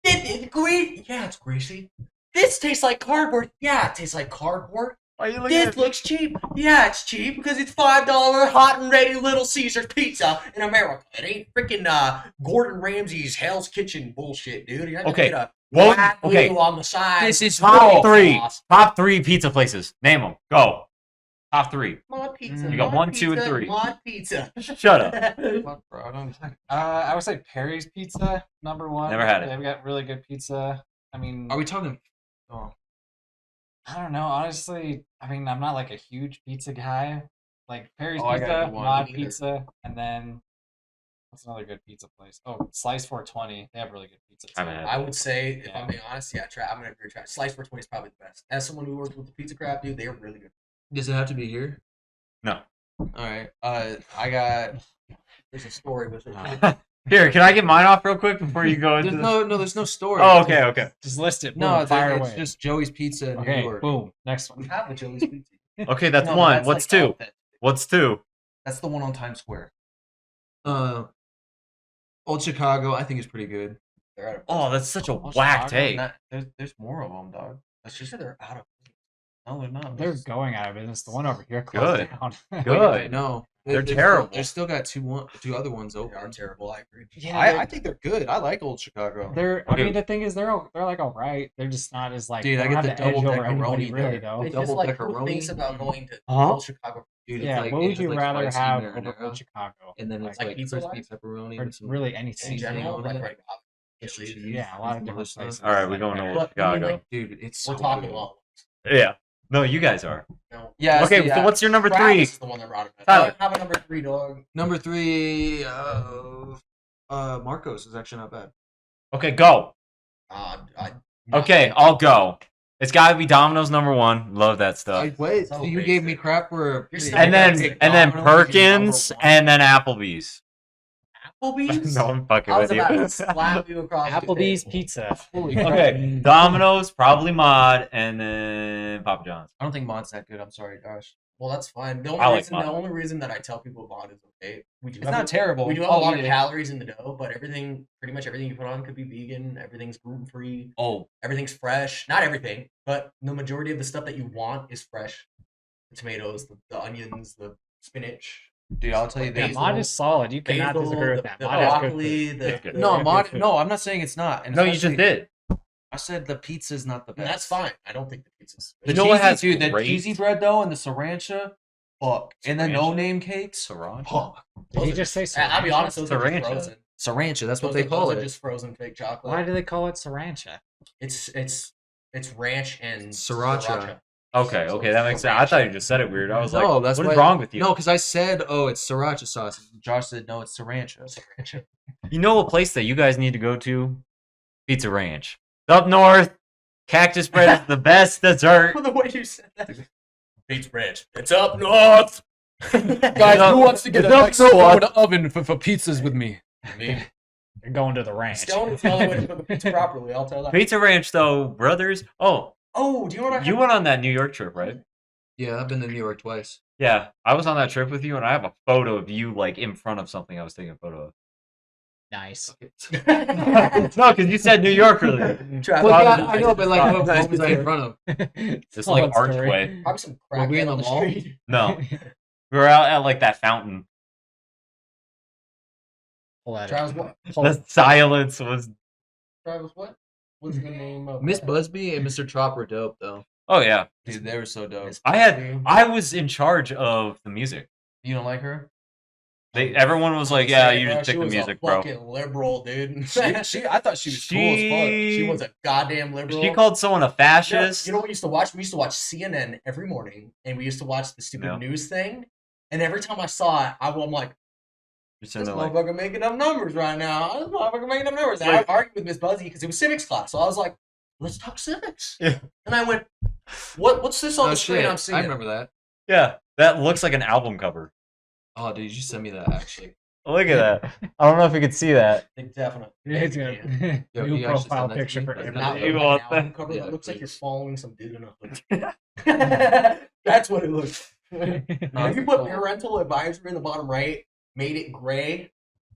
It's greasy. Yeah, it's greasy. This tastes like cardboard. Yeah, it tastes like cardboard. Why are you looking This at looks cheap. Yeah, it's cheap because it's $5 hot and ready Little Caesars pizza in America. It ain't freaking Gordon Ramsay's Hell's Kitchen bullshit, dude. You're not gonna Okay. get a Well, black okay. glue on the side. This is Top Little three. sauce. Top three pizza places. Name them. Go. Top three. Mod pizza. You got mod 1, 2, and pizza, 3. Mod pizza. Shut up. Fuck, bro, I don't- I would say Perry's Pizza #1. Never had it. They've got really good pizza. I mean, Are we talking? Oh, I don't know. Honestly, I mean, I'm not like a huge pizza guy. Like Perry's Oh, I got a Pizza, good one. Mod Me neither. Pizza, and then what's another good pizza place? Oh, Slice 420. They have really good pizza. I haven't too. had I would say, if Yeah. I'm being honest, yeah, I'm gonna agree with Travis. Slice 420 is probably the best. As someone who worked with the pizza crap, dude, they are really good. does it have to be here? No. All right. I got. There's a story with it. Here, can I get mine off real quick before you go into There's this? there's no story. Oh, okay, okay. Just list it. No, Boom, fire it's away. just Joey's Pizza in New Okay, York. boom. Next We one. have the Joey's pizza. Okay, that's No, one. that's What's like two? authentic. What's two? That's the one on Times Square. Old Chicago, I think is pretty good. They're out of. Oh, that's such a Old whack Chicago, take. there's more of them, dog. That's She just said they're out of. No, they're not. They're going out of business. The one over here Good. closed down. Good. No, They're still- terrible. They still got two other ones They open. are terrible. I agree. Yeah, I think they're good. I like Old Chicago. they're. I Okay. mean, the thing is, they're like alright. They're just not as like. Dude, they I don't get have the the edge double over anybody deckeroni really there. though. It's Double just like who deckeroni. thinks about going to Huh? Old Chicago? Dude, Yeah, it's like, what would it's you like rather spicy have marinara, over Old Chicago? and then it's Like like pizza crispy wise? pepperoni Or with some really In any seasoning. general, on like it. right now. cheese. Yeah, a lot of some different other stuff. places. All right, we're like going that. to Old But I mean, Chicago. like, Dude, it's we're so talking good. all. Yeah. No, you guys are. No. Yeah. Okay, so what's your number 3? Travis is the one that brought it up. Tyler. I have a number 3, dog. number 3? Marcos is actually not bad. Okay, go. I, Okay, I'll go. It's got to be Domino's number 1. Love that stuff. Wait, So so you gave me basic. crap for You're still And then basic. Perkins, Domino's is number and then Applebee's. Applebee's. No, I'm fucking I was with you. about to slap you across Applebee's the table. pizza. Holy crap. Okay, Domino's, probably Mod, and then Papa John's. I don't think Mod's that good. I'm sorry, Josh. Well, that's fine. The I like only mine. reason that I tell people Mod is okay. We do It's have not terrible. We do have I'll a lot eat of it. calories in the dough, but pretty much everything you put on could be vegan. Everything's gluten free. Oh, Everything's fresh. Not everything, but the majority of the stuff that you want is fresh. The tomatoes, the onions, the spinach. dude, I'll tell you Yeah, this. Mod is solid. You cannot Basil, disagree with the that. the Mod is good broccoli, food. It's the good. No, Good Mod. food. No, I'm not saying it's not. And No, you just especially- did. I said the pizza's not the and best. that's fine. I don't think the pizza's. The You know what cheesy, has dude, the great- cheesy bread though, and the sriracha, fuck, and the Sriracha? no-name cakes, Sriracha. fuck. Did he just say I'll be sriracha? honest, those are Sriracha. just frozen. Sriracha, that's what Those they are- call those it. Are just frozen fake chocolate. Why do they call it sriracha? It's ranch and Sriracha. Okay, okay, that makes sense. I thought you just said it weird. I was No, like, that's what why- is wrong with you? No, because I said, oh, it's sriracha sauce. Josh said, no, it's sriracha. Sriracha. You know a place that you guys need to go to? Pizza Ranch. Up north, cactus bread is the best dessert. The way you said that. Pizza Ranch. It's up north. Guys, who wants to get a next door oven for pizzas with me? Me. You're going to the ranch. Stone is the only way to cook a pizza properly. I'll tell that. Pizza Ranch, though, brothers. Oh, Oh, do you know what I you went on that New York trip, right? Yeah, I've been to New York twice. Yeah, I was on that trip with you, and I have a photo of you like in front of something I was taking a photo of. Nice. have? No, because you said New York earlier. Travis, Well, yeah, Well, I know, but like, what nice was I in front of? This like archway. probably some Were crack we in on the the mall? street. No, we were out at like that fountain. Pull that Travis, up. what? Pull- The silence was. Travis, what? What's the name of Miss that? Busby and Mr. Chop were dope, though. Oh yeah, Dude, they were so dope. Miss I Busby. was in charge of the music. You don't like her? Everyone was like, "Yeah, you Bro, just she pick the was music, a bro." fucking liberal, dude. I thought she was cool as fuck. She was a goddamn liberal. She called someone a fascist. You know what we used to watch? We used to watch CNN every morning, and we used to watch the stupid Yeah. news thing. And every time I saw it, I'm like, Just this in there, like, motherfucker making up numbers right now. This motherfucker making up numbers. And Like- I argued with Miss Buzzy because it was civics class. So I was like, let's talk civics. Yeah. And I went, what's this on Oh, the screen shit. I'm seeing? I remember that. yeah, that looks like an album cover. Oh, dude, you send me that, actually. Look at that. I don't know if you could see that. Definitely. It's Yeah. good. Yo, New you actually profile send that to picture me? for That's every Not You like day. an want album that? cover Yeah, that looks like you're please. following some dude in a hood. That's what it looks. If you put parental advisory in the bottom right, made it gray,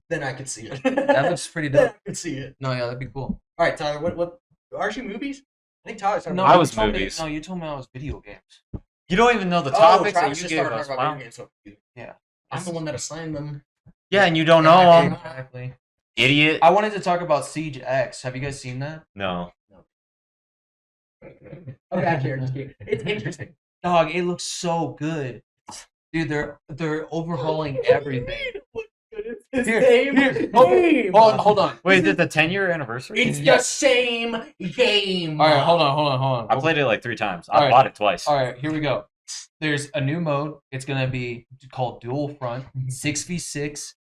then I could see it. That looks pretty Then I dope. could see it. No, yeah, that'd be cool. All right, Tyler. What? Aren't you movies? I think Tyler's talking No, I about was you told me- movies. No, you told me I was video games. You don't even know the Oh, topics Travis that you just gave started us. talking about Wow. video games. So Yeah. I'm the one that assigned them. Yeah, and you don't know Yeah, them, Exactly. idiot. I wanted to talk about Siege X. Have you guys seen that? No. Okay, actually, just kidding. It's interesting. Dog, it looks so good. Dude, they're overhauling everything. It's the Here, same here. game. Hold on. Wait, is it the 10-year anniversary? It's the same game. All right, hold on. I played it like 3 times. I Alright. bought it twice. All right, here we go. There's a new mode. It's gonna be called Dual Front 6v6.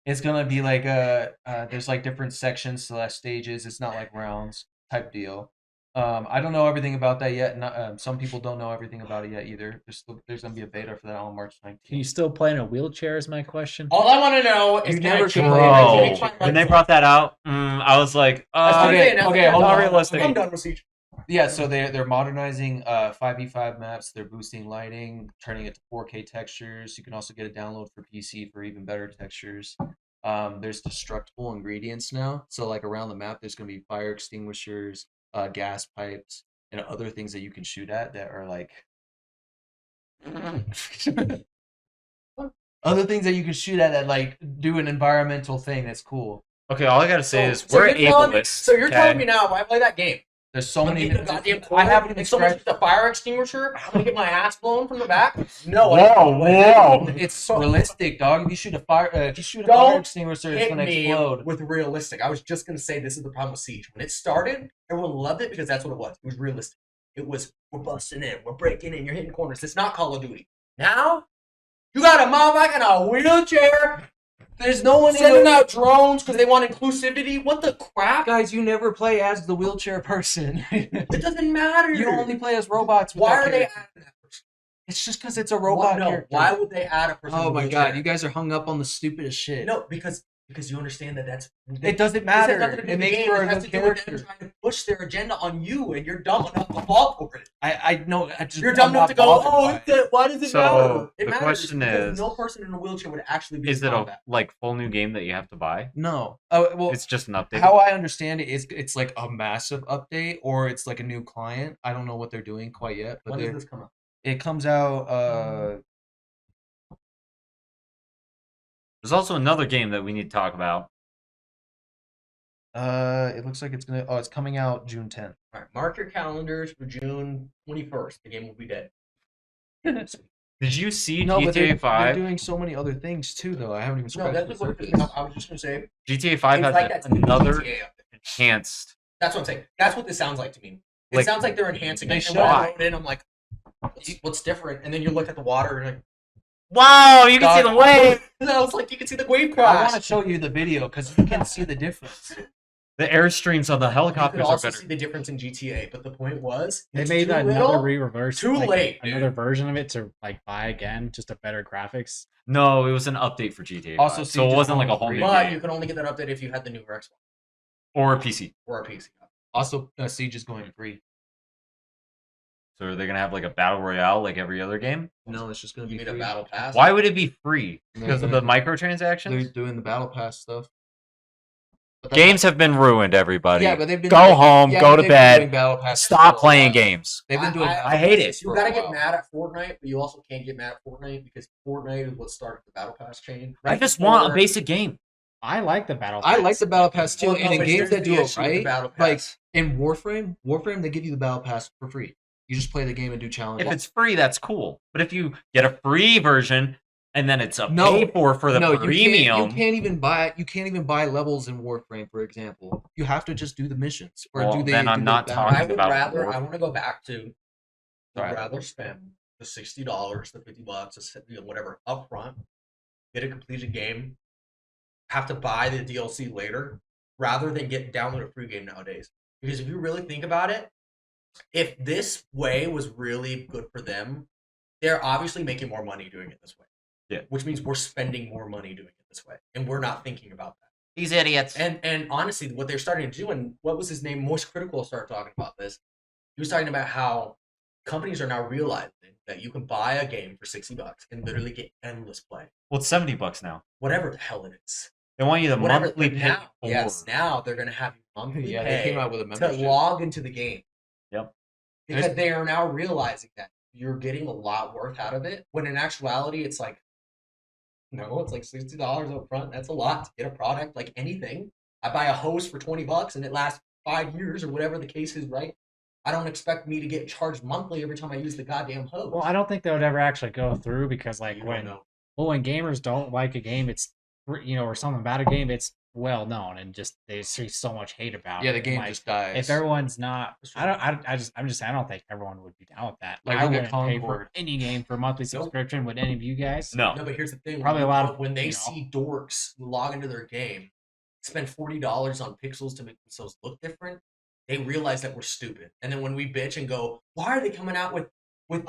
It's gonna be like there's like different sections to stages. It's not like rounds type deal. I don't know everything about that yet. Not, some people don't know everything about it yet either. There's gonna be a beta for that on March 19th. Can you still play in a wheelchair? Is my question. All I want to know is You can I never change could my- play can I Bro, change my when they lights? brought that out, I was like, Okay, hold not on. realistic. I'm done with Siege. Yeah, so they're modernizing 5v5 maps. They're boosting lighting, turning it to 4K textures. You can also get a download for PC for even better textures. There's destructible ingredients now. So like around the map, there's gonna be fire extinguishers, gas pipes, and other things that you can shoot at that are like Other things that you can shoot at that like do an environmental thing that's cool. Okay, all I gotta say is So we're you're telling me- ableist. So you're okay? telling me now if I play that game, There's so I'm many. getting a goddamn I corner, haven't even and someone scratched. shoots a fire extinguisher, I'm gonna get my ass blown from the back? No. Whoa. It's realistic, dog. If you shoot a fire, Don't fire extinguisher, it's Hit gonna me explode. with realistic. I was just gonna say this is the problem with Siege. When it started, everyone loved it because that's what it was. It was realistic. It was we're busting in, we're breaking in, you're hitting corners. It's not Call of Duty. Now you got a motherfucker in a wheelchair. There's no one Sending out drones because they want inclusivity. What the crap? Guys, you never play as the wheelchair person. It doesn't matter. You only play as robots. With Why that are they character. adding that person? It's just because it's a robot No, character. why would they add a person? Oh in a my wheelchair? god, you guys are hung up on the stupidest shit. No, because you understand that that's It doesn't This has matter. nothing to do It with the makes game. for It a has good to do with them character. trying to push their agenda on you, and you're dumb enough to fall for it. I know. You're dumb enough to go, why does it So, matter? It the matters question because is- no person in a wheelchair would actually be Is in it a combat. like full new game that you have to buy? No. Oh well. It's just an update. How I understand it is it's like a massive update or it's like a new client. I don't know what they're doing quite yet, but When does this come out? it comes out. There's also another game that we need to talk about. It looks like it's gonna. Oh, it's coming out June 10th. All right, mark your calendars for June 21st. The game will be dead. Did you see No, but they're GTA 5? doing so many other things too, though. I haven't even No, scratched that's the just what it is. surface. I was just gonna say. GTA 5 It's has like that's another GTA update. enhanced. That's what I'm saying. That's what this sounds like to me. It Like, sounds like they're enhancing they it. should. And when I load in, I'm like, what's different? And then you look at the water and like, Wow, you can see the wave. and I was like, you can see the wave I crash. want to show you the video because you can see the difference. The airstreams on the You could helicopters are also better. see the difference in GTA, but the point was They it's made too another little, reverse, too like, late, dude. another version of it to like buy again, just a better graphics. No, it was an update for GTA 5. Also, so it Siege wasn't is like a on whole new free. But game. you can only get that update if you had the newer Xbox Or a PC. or a PC. Also, Siege is going free. So are they going to have like a battle royale like every other game? No, it's just gonna You be need a free. battle pass. Why would it be free? They're Because of the gonna- They're microtransactions? doing the battle pass stuff. But that's Games have been ruined, everybody. Yeah, but they've been Go doing- home, yeah, go but to they've been doing bed, battle pass for stop a playing while. games. They've been doing. I hate it. You gotta get mad at Fortnite, but you also can't get mad at Fortnite because Fortnite is what started the battle pass chain. I just want a basic game. I like the battle. I like Pass. the battle pass too, Well, and no, in but games here's that the do it issue with the right, battle like pass. in Warframe, they give you the battle pass for free. You just play the game and do challenges. If it's free, that's cool. But if you get a free version and then it's a No, pay for the no, premium, you can't even buy levels in Warframe, for example. You have to just do the missions. Or Well, do they then I'm do not the talking I would about rather. Warframe. I want to go back to. I'd Right. rather spend the $60, the $50, whatever upfront, get a completed game, have to buy the DLC later, rather than download a free game nowadays. Because if you really think about it, if this way was really good for them, they're obviously making more money doing it this way. Yeah. Which means we're spending more money doing it this way, and we're not thinking about that. these idiots. And honestly, what they're starting to do, and what was his name? Moist Critical started talking about this. He was talking about how companies are now realizing that you can buy a game for $60 and literally get endless play, Well, it's $70 now. whatever the hell it is. They want you to Whatever. monthly But pay. now, for- yes, now they're going to have you monthly Yeah, pay they came out with a to membership. log into the game. Yep. Because they are now realizing that you're getting a lot worth out of it. When in actuality, it's like, no, it's like $60 up front. That's a lot to get a product like anything. I buy a hose for $20 and it lasts 5 years or whatever the case is, right? I don't expect me to get charged monthly every time I use the goddamn hose. Well, I don't think that would ever actually go through because, like, You don't when know. when gamers don't like a game, it's or something about a game, it's well known and just they see so much hate about Yeah, it. the game Like, just dies. if everyone's not, I don't think everyone would be down with that. Like, I look at wouldn't pay for Concord. any game for a monthly Nope. subscription. Would any of you guys? No. No, but here's the thing. Probably a lot of, when they you know. see dorks log into their game, spend $40 on pixels to make themselves look different, they realize that we're stupid. And then when we bitch and go, why are they coming out with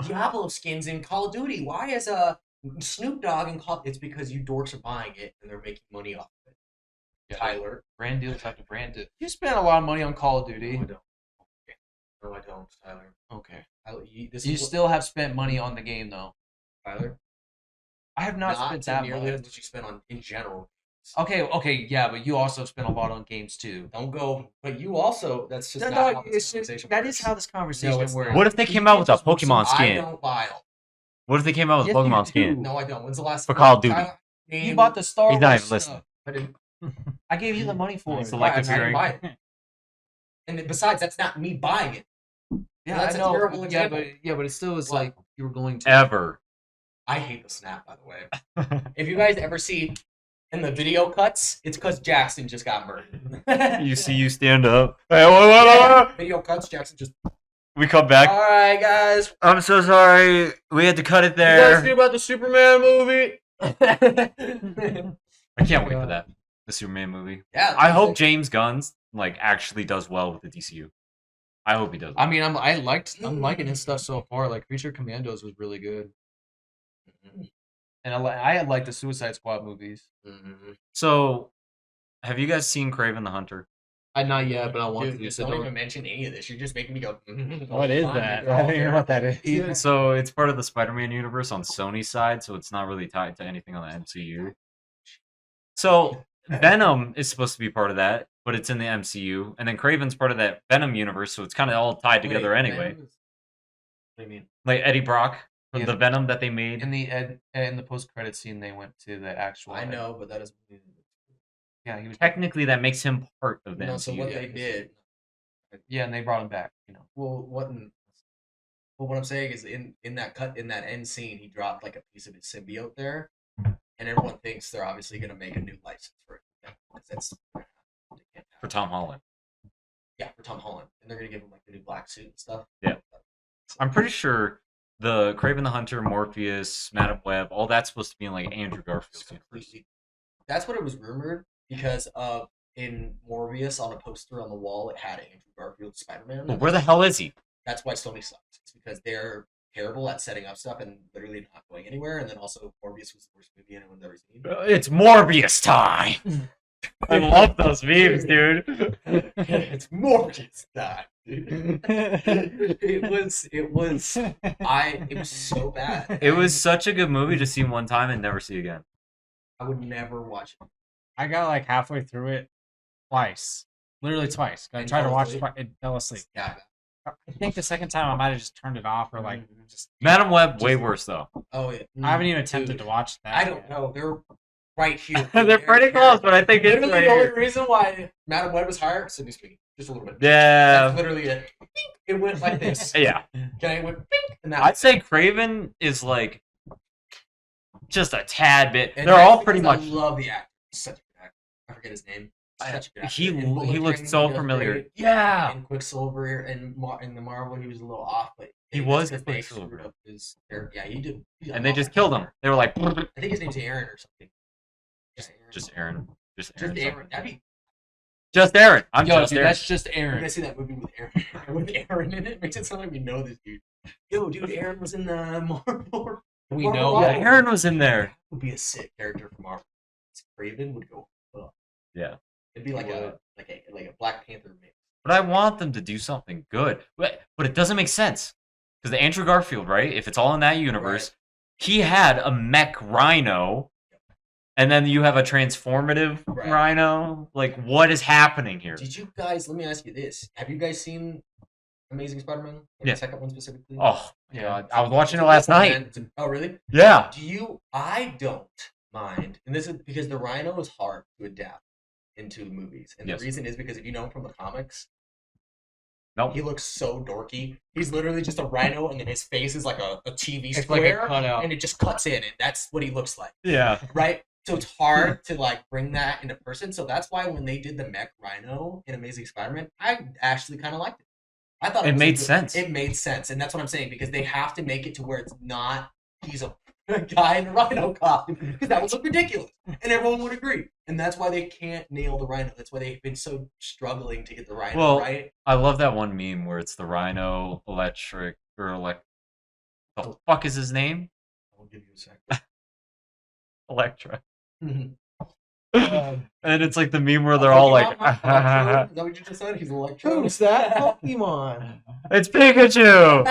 Diablo skins in Call of Duty? Why is a Snoop Dogg in Call? It's because you dorks are buying it and they're making money off of it. Yeah, Tyler, brand deals have to brand it. You spent a lot of money on Call of no, Duty. I don't. Okay. No, I don't, Tyler. Okay. This You is what- still have spent money on the game though. Tyler. I have not spent that nearly as much. much you spent on in general. Okay, yeah, but you also spent a lot on games too. Don't go. But you also. That's just No, not no, how this it's just, conversation that works. is how this conversation it's works. not. What if they came out with a Pokemon I skin? don't buy them. What if they came out with Yes, you Pokemon do. skin? No, I don't. When's the last For Call of Duty. You bought the Star He's not Wars even listening. stuff. I didn't. I gave you the money for He's it. selective I didn't hearing. buy it. And then besides, that's not me buying it. Yeah, That's I a know. terrible example. But it still was What? like you were going to. Ever. I hate the snap, by the way. If you guys ever see in the video cuts, it's because Jackson just got murdered. You see you stand up. Hey, what? Video cuts, Jackson just. We come back. All right, guys. I'm so sorry. We had to cut it You guys see there. about the Superman movie? I can't wait for that. The Superman movie. Yeah. I hope James Gunn's like actually does well with the DCU. I hope he does. I mean, I'm liking his stuff so far. Like Creature Commandos was really good, and I like the Suicide Squad movies. So, have you guys seen Craven the Hunter? I not yet, but I want Dude, to. just So don't don't- even mention any of this. You're just making me go. What is that? I don't even know what that is. So it's part of the Spider-Man universe on Sony's side, so it's not really tied to anything on the MCU. So Venom is supposed to be part of that, but it's in the MCU, and then Craven's part of that Venom universe, so it's kind of all tied together anyway. What do you mean? Like Eddie Brock, Yeah. the Venom that they made. in the post credit scene, they went to the actual. I know, but that doesn't mean. Yeah, he was. Technically, that makes him part of the No, MCU. so what they did. Yeah, and they brought him back. You know. Well, what I'm saying is in that end scene, he dropped like a piece of his symbiote there, and everyone thinks they're obviously gonna make a new license for it because that's For Tom Holland. Yeah, for Tom Holland, and they're gonna give him like the new black suit and stuff. Yeah. I'm pretty sure the Craven the Hunter, Morpheus, Madam Web, all that's supposed to be in like Andrew Garfield's universe. Completely. That's what it was rumored because in Morbius on a poster on the wall it had Andrew Garfield Spider-Man. But where the hell is he? That's why Sony sucks. It's because they're terrible at setting up stuff and literally not going anywhere. And then also Morbius was the worst movie anyone's ever seen. It's Morbius time. I love those memes, dude. It's Morbius time. It was so bad. It was such a good movie to see one time and never see again. I would never watch it. I got like halfway through it twice. Literally twice. I And tried to fell watch asleep? it and fell asleep. Yeah. I think the second time I might have just turned it off or like just. Madam Web, way worse though. Oh yeah. I haven't even attempted Dude, to watch that. I don't know. They're right here. They're pretty close, but I think it's Literally, right the only here. reason why Madam Web was higher, Sydney Sweeney, just a little bit. Yeah. That's literally it. It went like this. Yeah. Okay, it went bing, and that I'd was say Craven is like just a tad bit. And They're that's all pretty because much. I love the actor. He's such a good actor. I forget his name. Such a good actor. He In Bullet looks Train, so he does familiar. great. Yeah. In Quicksilver and in the Marvel, he was a little off, but He that's was 'cause they Quicksilver. screwed up his character. Yeah, he did. And they just killed him. They were like, I think his name's Aaron or something. Yeah, just Aaron. Just Just Aaron. Aaron. That'd be. Just Aaron. I'm Yo, just dude, Aaron. that's just You Aaron. guys see that movie with Aaron? With Aaron in it, makes it sound like we know this dude. Yo, dude, Aaron was in the Marvel. We Marvel know. Rocket. Yeah, Aaron was in there. That would be a sick character for Marvel. Craven would go. Yeah. It'd be like a Black Panther mix. But I want them to do something good. But it doesn't make sense. Because the Andrew Garfield, right? If it's all in that universe, he had a mech rhino, and then you have a transformative Right. rhino. Like, what is happening here? Did you guys? Let me ask you this: have you guys seen Amazing Spider-Man? Like Yeah. The second one specifically. Oh, my Yeah. God. I was watching it last night. Oh, really? Yeah. Do you? I don't mind, and this is because the Rhino is hard to adapt into movies, and Yes. the reason is because if you know him from the comics, Nope. he looks so dorky. He's literally just a rhino, and then his face is like a TV It's like square, a cutout. and it just cuts in, and that's what he looks like, Yeah. right? So it's hard to like bring that into person. So that's why when they did the mech rhino in Amazing Spider-Man, I actually kind of liked it. I thought It was a made good- sense. It made sense, and that's what I'm saying because they have to make it to where it's not he's a guy in a rhino costume because that would look ridiculous, and everyone would agree. And that's why they can't nail the rhino. That's why they've been so struggling to get the rhino Well, right. I love that one meme where it's the rhino electric or elect. The fuck is his name? I'll give you a sec. Electra. Mhm. And it's like the meme where they're all like, Electro? Is that what you just said? He's Electro. Who's that Pokemon? it's Pikachu.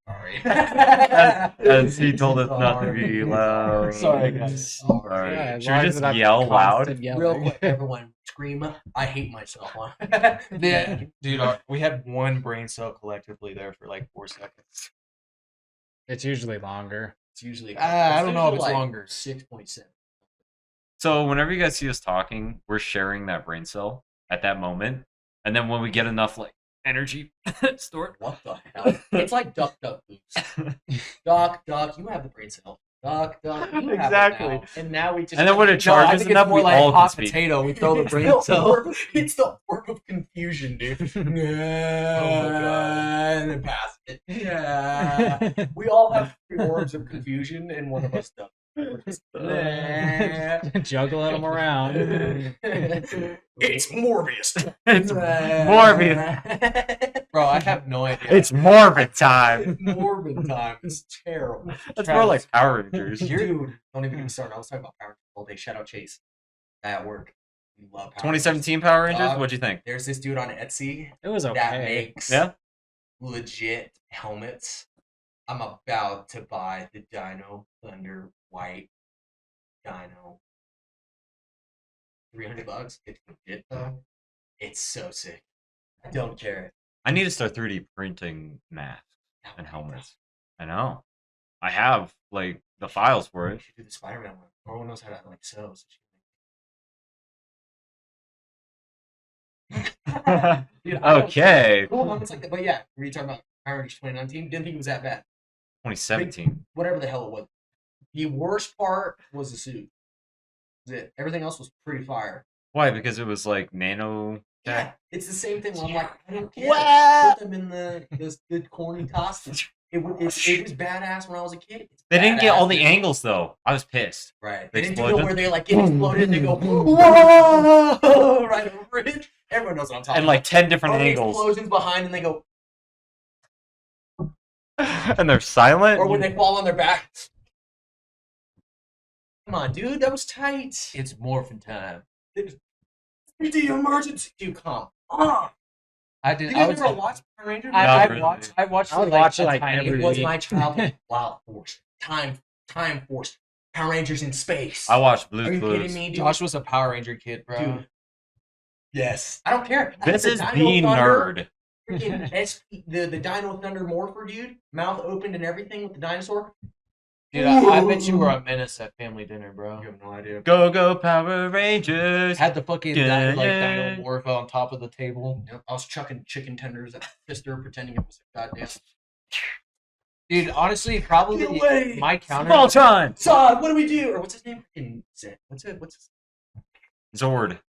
Sorry. sorry. As he told us not to be loud. Sorry, guys. Sorry. Yeah, as Should we long as just we're not yell loud? constant Real yelling. quick, everyone scream. I hate myself. Yeah, dude, we had one brain cell collectively there for like 4 seconds. It's usually longer. It's usually. I don't know if it's usually, like, longer. 6.7. So whenever you guys see us talking, we're sharing that brain cell at that moment, and then when we get enough like energy stored, What the hell? It's like duck, duck, goose. Duck, duck, you have the brain cell. Duck, duck, you have Exactly. it now. And now we just. and then when it No, I charges think enough, it's more we like all can hot speak. potato. We throw the It's brain the cell. orb- It's the orb of confusion, dude. And then pass it. Yeah. We all have three orbs of confusion, and one of us does. We're just, Juggling them around. It's Morbius. It's Morbid. Bro, I have no idea. It's Morbid time. Morbid time. It's terrible. That's more like Power Rangers. Dude, don't even get me started. I was talking about Power Rangers all day. Shout out Chase. At work. We love Power Rangers. 2017 Power Rangers. Dog. What'd you think? There's this dude on Etsy It was that okay. makes Yeah. legit helmets. I'm about to buy the Dino Thunder White Dino. $300. It's legit though. It's so sick. I don't care. I need to start 3D printing masks That and would be helmets. I know. I have like the files for We it. should do the Spider-Man one. No one knows how to like sew. So Dude, I don't- Okay. Cool moments like that. But yeah, were you talking about Power Rangers 2019? Didn't think it was that bad. 2017. Whatever the hell it was. The worst part was the suit. That's it. Everything else was pretty fire. Why? Because it was like nano. Yeah, it's the same thing. Where I'm like, I don't care. What? Put them in this good corny costume. It was badass when I was a kid. It's They didn't get all badass the now. angles though. I was pissed. Right. The They didn't do it explosion? where they like get exploded and they go whoa right over it. Everyone knows what I'm talking And about. like 10 different Or the angles. explosions behind and they go, And they're silent. or when they fall on their back. Come on, dude, that was tight. It's morphin' time. 3D emergency. Dude, come on. I You did. I guys was. ever watch Power Rangers? Not I really. watched. I watched. I would it, watch it, a like, tiny every It was week. my childhood. Wild Force. Time Force. Power Rangers in space. I watched Are Blue's you Clues. kidding me, dude? Josh was a Power Ranger kid, bro. Dude. Yes. I don't care. This The is Dino the Thunder, nerd. freaking the Dino Thunder Morpher, dude. Mouth opened and everything with the dinosaur. Dude, I bet you were a menace at family dinner, bro. You have no idea. Go go Power Rangers. Had the fucking Yeah. Dino Morph on top of the table. Yep, I was chucking chicken tenders at my sister, pretending it was a goddamn. Dude, honestly, probably Get away! my counter. Voltron. Son, what do we do? Or what's his name? Freaking Zed. What's his Zord.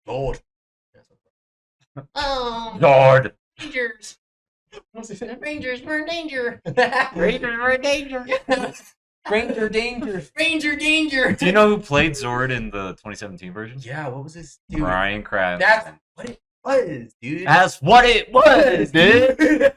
Lord. Oh, Zord. Rangers. What's his name? Rangers, we're in danger. Rangers are in danger. Ranger Danger. Ranger danger. Do you know who played Zord in the 2017 version? Yeah, what was his dude? Brian Kraft. That's what it was, dude. That's what it was, dude.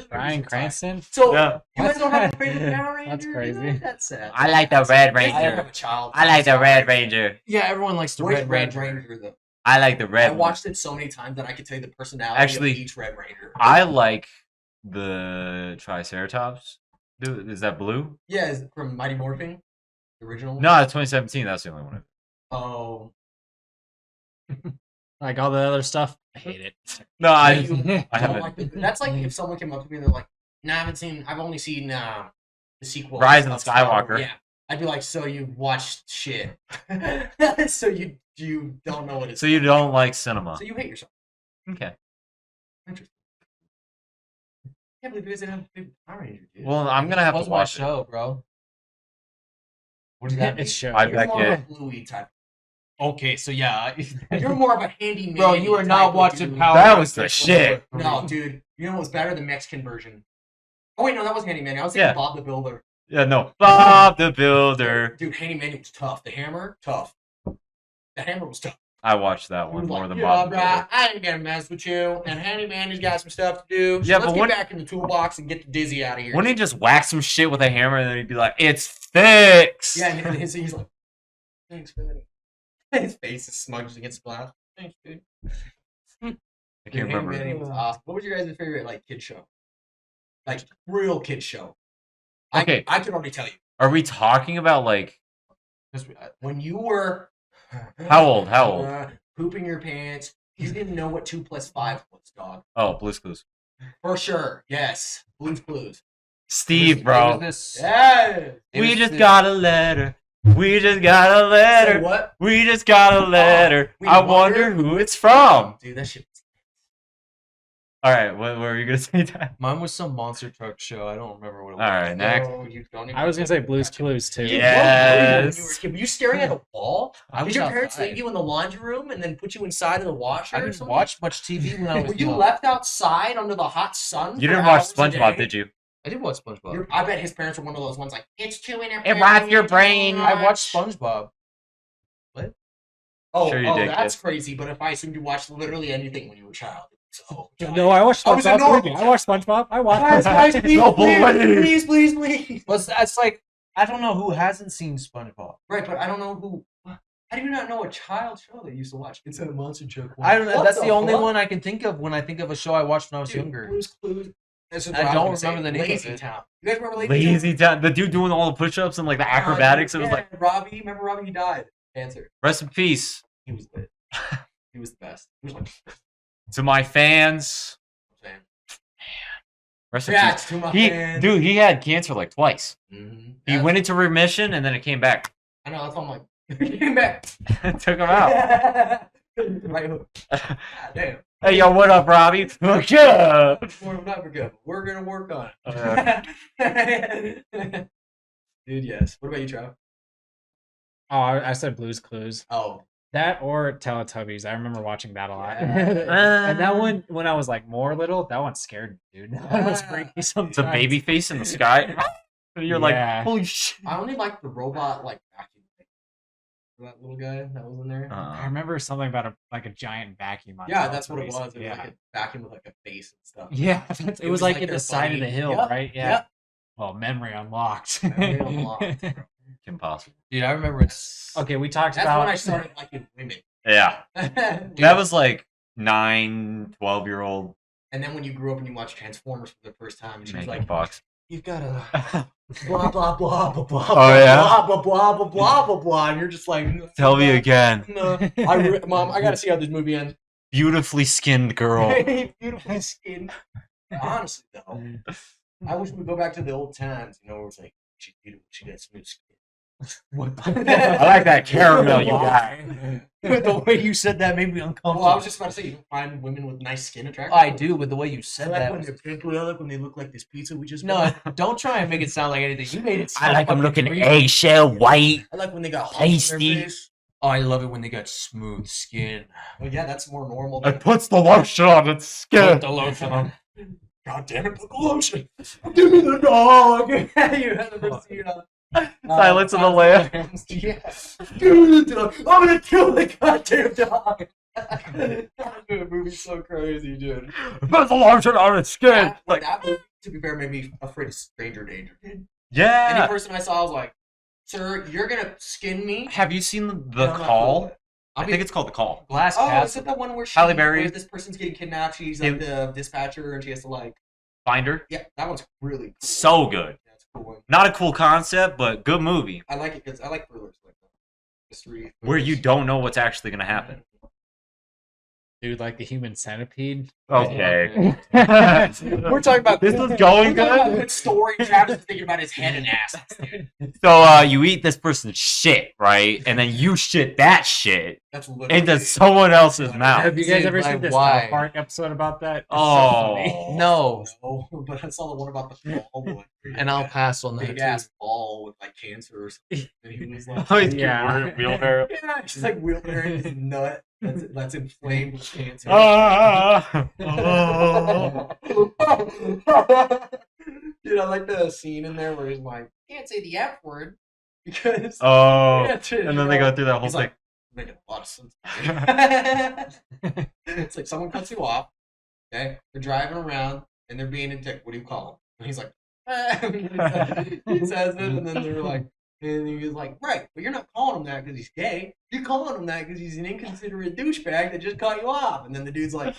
Bryan Cranston. So Yeah. you guys don't have a favorite Power Ranger? That's crazy. Dude? That's sad. I like the Red I have Ranger. a child. I like the Red Ranger. Yeah, everyone likes the Which Red Red Ranger. Ranger though? I like the Red I watched it so many times that I could tell you the personality Actually, of each Red Ranger. I like the Triceratops. Dude, is that blue? Yeah, is it from Mighty Morphin, the original. one? No, 2017. That's the only one. Oh, Like all the other stuff. I hate it. No, I you I don't haven't. like that's like if someone came up to me and they're like, "Nah, I've only seen the sequel." Rise of of the Skywalker. Yeah, I'd be like, "So you watched shit? So you don't know what it's? So you don't like cinema? So you hate yourself? Okay. Interesting. I can't believe you guys didn't have a favorite Power Ranger, dude. Well, I'm gonna have That was to my watch it. show, bro. What does that mean? It's show. I You're bet more you. of a Bluey type. Okay, so yeah. You're more of a handyman. Bro, you are type not of watching dude. Power That was Rangers the shit. No, dude. You know what's better? The Mexican version. Oh wait, no, that was Handyman. I was thinking Yeah. Bob the Builder. Yeah, no. Bob the Builder. Dude, Handyman was tough. The hammer, tough. The hammer was tough. I watched that He one was more like, than yeah, Bob the bruh, Builder. I ain't gonna mess with you. And Handyman, he's got some stuff to do. So Yeah, let's but get when- back in the toolbox and get the Dizzy out of here. Wouldn't he just whack some shit with a hammer and then he'd be like, "It's fixed"? Yeah, and he's like, thanks, man. His face is smudged against the glass. Thanks, dude. I Dude, can't remember. Handyman was awesome. What was your guys' favorite like kid show? like real kid show. Okay. I can already tell you Are we talking about like when you were How old? pooping your pants. You didn't know what 2 + 5 was, dog. Oh, Blue's Clues. For sure. Yes. Blue's Clues. Steve, It bro. was this. Yes. It We was just this- got a letter. We just got a Say letter. what? We just got a letter. we I wonder wonder- who it's from. Dude, that shit. All right, what were you gonna say? That? Mine was some monster truck show. I don't remember what it was. All right, next. No, you don't even I was gonna say Blue's Clues too. You Yeah. were Yes. Were you staring at a wall? I Did was your parents outside. leave you in the laundry room and then put you inside of the washer? I or didn't something? watch much TV when I was Were you young. left outside under the hot sun? You for didn't watch hours a SpongeBob, day? did you? I did watch SpongeBob. I bet his parents were one of those ones like, it's too inappropriate. It rots your brain. I watched SpongeBob. Oh, Sure you did, that's kid. crazy. But if I assumed you watched literally anything when you were a child, so No, I watched I was SpongeBob. enormous. Believe me, I watched SpongeBob. I watched. Guys, please, No, please, please, please. But that's like I don't know who hasn't seen SpongeBob. Right, but I don't know who. How do you not know a child show that you used to watch? It's a monster truck. I don't know. What That's the only fuck? one I can think of when I think of a show I watched when I was Dude, younger. Blue's Clues. This is I what was don't gonna say. remember the name of Lazy it. Town. You guys remember Lazy Town? Lazy Town. The dude doing all the push-ups and like the acrobatics. It was like, Robbie. Remember Robbie? He died. Cancer. rest in peace He was lit. He was the best. He was like, to my fans. saying, Rest in yeah, peace. it's to my He, fans. dude, he had cancer like twice. Mhm. He That's- went into remission and then it came back. I know. That's why I'm like, he came back. Took him out. Right hook. God damn. Hey, yo, what up, Robbie? Look up. We're not good, but we're gonna work on Uh. it. Dude, yes. What about you, Trav? Oh, I said Blue's Clues. Oh, That or Teletubbies. I remember watching that a lot. Yeah. And that one, when I was like more little, that one scared me, dude. That was freaky sometimes. It's a baby face in the sky. And you're Yeah. like, holy shit. I only like the robot like vacuum thing. That little guy that was in there. I remember something about a giant vacuum. On Yeah, that's what it Teletubbies. was. It was Yeah. like a vacuum with like a face and stuff. Yeah, it was like at their the side of the buddy. hill, Yep, right? Yeah. yep. Well, memory unlocked. Memory unlocked. Impossible. Dude, I remember it's Okay, we talked That's about. when I started liking women. Yeah. And That was like 9, 12-year-old then when you grew up and you watched Transformers for the first time, and she was Megan like, Fox. "You've got to blah blah blah blah blah Oh, yeah? blah blah blah blah blah blah blah," and you're just like, no, Tell me again. No, Mom, I gotta see how this movie ends. Beautifully skinned girl. Beautiful skin. Honestly, though, I wish we'd go back to the old times. You know, where it's like she's beautiful, she got smooth skin. What I like that caramel you got. the way you said that made me uncomfortable. Well, I was just about to say, you don't find women with nice skin attractive. I do, but the way you I said like that. when Was... they're pimply. I like when they look like this pizza we just No, bought. don't try and make it sound like anything. You made it. Sound I like them fucking looking creepy. eggshell white. I like when they got holes in Tasty. their face. Oh, I love it when they got smooth skin. Well, yeah, that's more normal. It puts the lotion on its skin. Put the lotion on. God damn it, put the lotion. Give me the dog. You haven't seen Silence of the Lambs. Yeah. Give me the dog. I'm gonna kill the goddamn dog. That movie's so crazy, dude. Put the lotion on its skin. That movie, to be fair, made me afraid of stranger danger, dude. Any Yeah. person I saw was like, "Sir, you're gonna skin me." Have you seen And the I'm not cool Call? with it. I think it's called The Call. Glass Oh, is Castle. it the one where she, Halle Berry. where this person's getting kidnapped? She's like the dispatcher, and she has to like. Finder. Yeah, that one's really cool. So good. Yeah, it's a cool one. Not a cool concept, but good movie. I like it because I like thrillers like that. Mystery. Where you thrillers. don't know what's actually going to happen. Dude, like the human centipede. Okay. We're talking about This is going we're talking about good. good story. Travis is thinking about his head and ass, dude. So you eat this person's shit, right? And then you shit that shit That's literally into someone else's mouth. Have you guys ever Like, seen this why? South Park episode about that? It's Oh. funny. No, No, but I saw the one about the ball one. and I'll pass on that Big too. ass ball with like cancer or something. And he was like, Oh, he's Yeah. wheelbarrow. yeah, she's like wheelbarrowing his nut that's inflamed with cancer. Ah. Dude, I like the scene in there where he's like, can't say the F word because Oh. cancer, And then they go through that whole He's thing. like, making a lot of sense. It's like someone cuts you off, okay? They're driving around and they're being a dick. What do you call them? And he's like, he says it, and then they're like, and he was like, right, but you're not calling him that because he's gay. You're calling him that because he's an inconsiderate douchebag that just cut you off. And then the dude's like,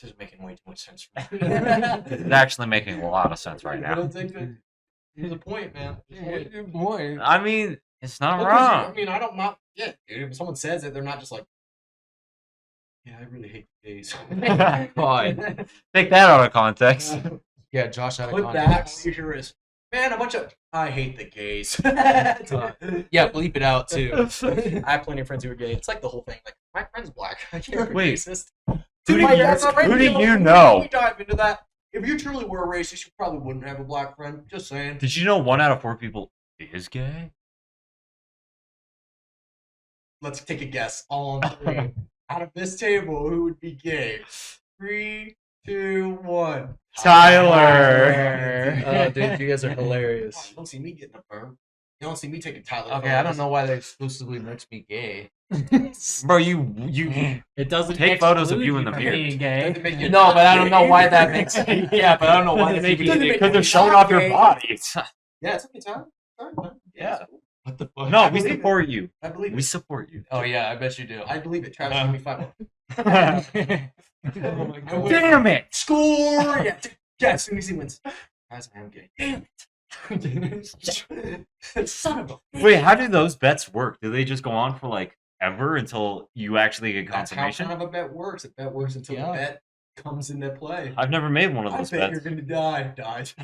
This is making way too much sense for me. It's actually making a lot of sense right I now. don't think that there's a point, man. There's a point. I mean, it's not Well, 'cause you- wrong. I mean, I don't not. Yeah, dude. If someone says it, they're not just like, yeah, I really hate gays. God. Take that out of context. Yeah, Josh out of Put that context. on your wrist. Man, a bunch of I hate the gays. Yeah, bleep it out too. I have plenty of friends who are gay. It's like the whole thing. Like my friend's black. I can't be Wait. racist. Who Dude, do my you- dad's not who do racist. you know? We dive into that. If you truly were a racist, you probably wouldn't have a black friend. Just saying. Did you know 1 out of 4 people is gay? Let's take a guess. All on three. Out of this table, who would be gay? 3, 2, 1. Tyler. Oh, dude, you guys are hilarious. You don't see me getting a perm. You don't see me taking Tyler. Okay, I don't know why they exclusively makes me gay. Bro, you It doesn't Take photos of exclude you in the from beard. being gay. Doesn't make you No, but I don't know gay. why that makes. Yeah, but I don't know why that makes Doesn't me make because you they're showing off your gay. body. Yeah, it's okay, Tyler. Sorry, man. Yeah. What the fuck? No, I we believe it. support you. I believe We it. support you. Oh yeah, I bet you do. I believe it. Travis, give me 5 Oh my God. Damn it! Score! Yeah, yeah, as soon as he wins. Guys, I am gay. Damn it. Son of a Wait, how do those bets work? Do they just go on for like ever until you actually get That's how confirmation? kind of a bet works. A bet works until Yeah. the bet comes into play. I've never made one of I those bet you're bets. gonna die. Dies.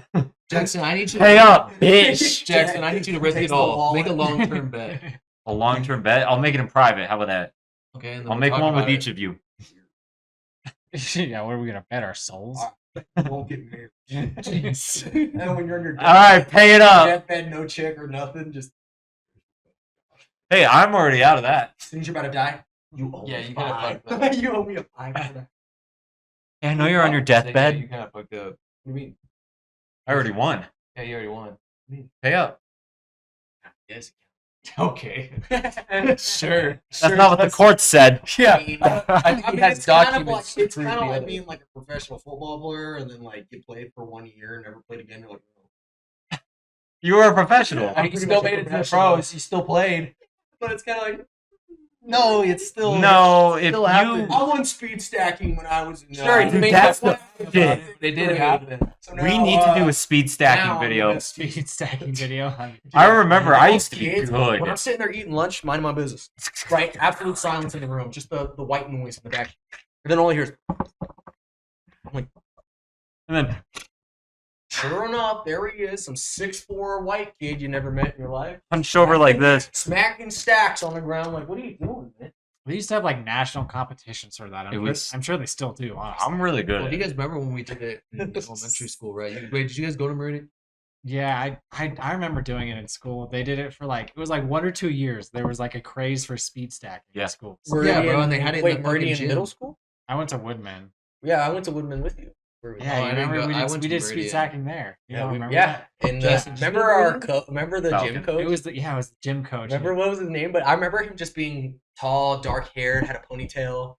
Jackson, I need you. Pay up, bitch! Jackson, I need you to risk Takes it the all. wallet. Make a long-term bet. A long-term bet? I'll make it in private. How about that? Okay, and then I'll we'll make talk one with about each it. of you. Yeah, what are we gonna bet our souls? Won't get married. And when you're on your All right, pay it up. deathbed, no chick or nothing, just Hey, I'm already out of that. as soon as you're about to die, you owe Yeah, me you gotta five. fuck that. You owe me a five for that. Yeah, I know you're on your Yeah, deathbed. you kind of fucked up. What do you mean? I already won. Yeah, you already won. Pay up. Yes. Okay. Sure. That's not what the court said. Yeah. I think he has it's kind of like documents to it's prove kind of the like other. being like a professional football player, and then like you played for 1 year and never played again. You're like, oh. You were a professional. I mean, he pretty still much a made it to the professional. pros. He still played. But it's kind of like No, it's still No, if still you happened. I won speed stacking when I was in. Sure, dude, you made that's that the point shit. about it. They did happen. So we now, need to do a speed now stacking I'm video. gonna Speed stacking video. I remember I Most used to be kids, good. When I'm sitting there eating lunch, minding my business, right? Absolute silence in the room, just the white noise in the back, and then all I hear is, And then sure enough, there he is, some 6'4" white kid you never met in your life, punched over like this. smacking stacks on the ground. Like, what are you doing, man? They used to have like national competitions for that. I'm sure they still do. Honestly. I'm really good Well, at do you it. guys remember when we did it in elementary school, right? Wait, did you guys go to Meridian? Yeah, I remember doing it in school. They did it for like it was like 1 or 2 years. There was like a craze for speed stacking Yeah. in schools. Yeah, bro, and they had it in Wait, the fucking Meridian gym. Middle School? I went to Woodman. Yeah, I went to Woodman with you. Where we- Yeah, Oh, you I didn't remember go- we I did, went we to did speed Meridian. stacking there. You don't remember yeah. And Justin, remember remember the Falcon. gym that? coach? It was it was the gym coach. Remember what was his name? But I remember him just being tall, dark haired, had a ponytail.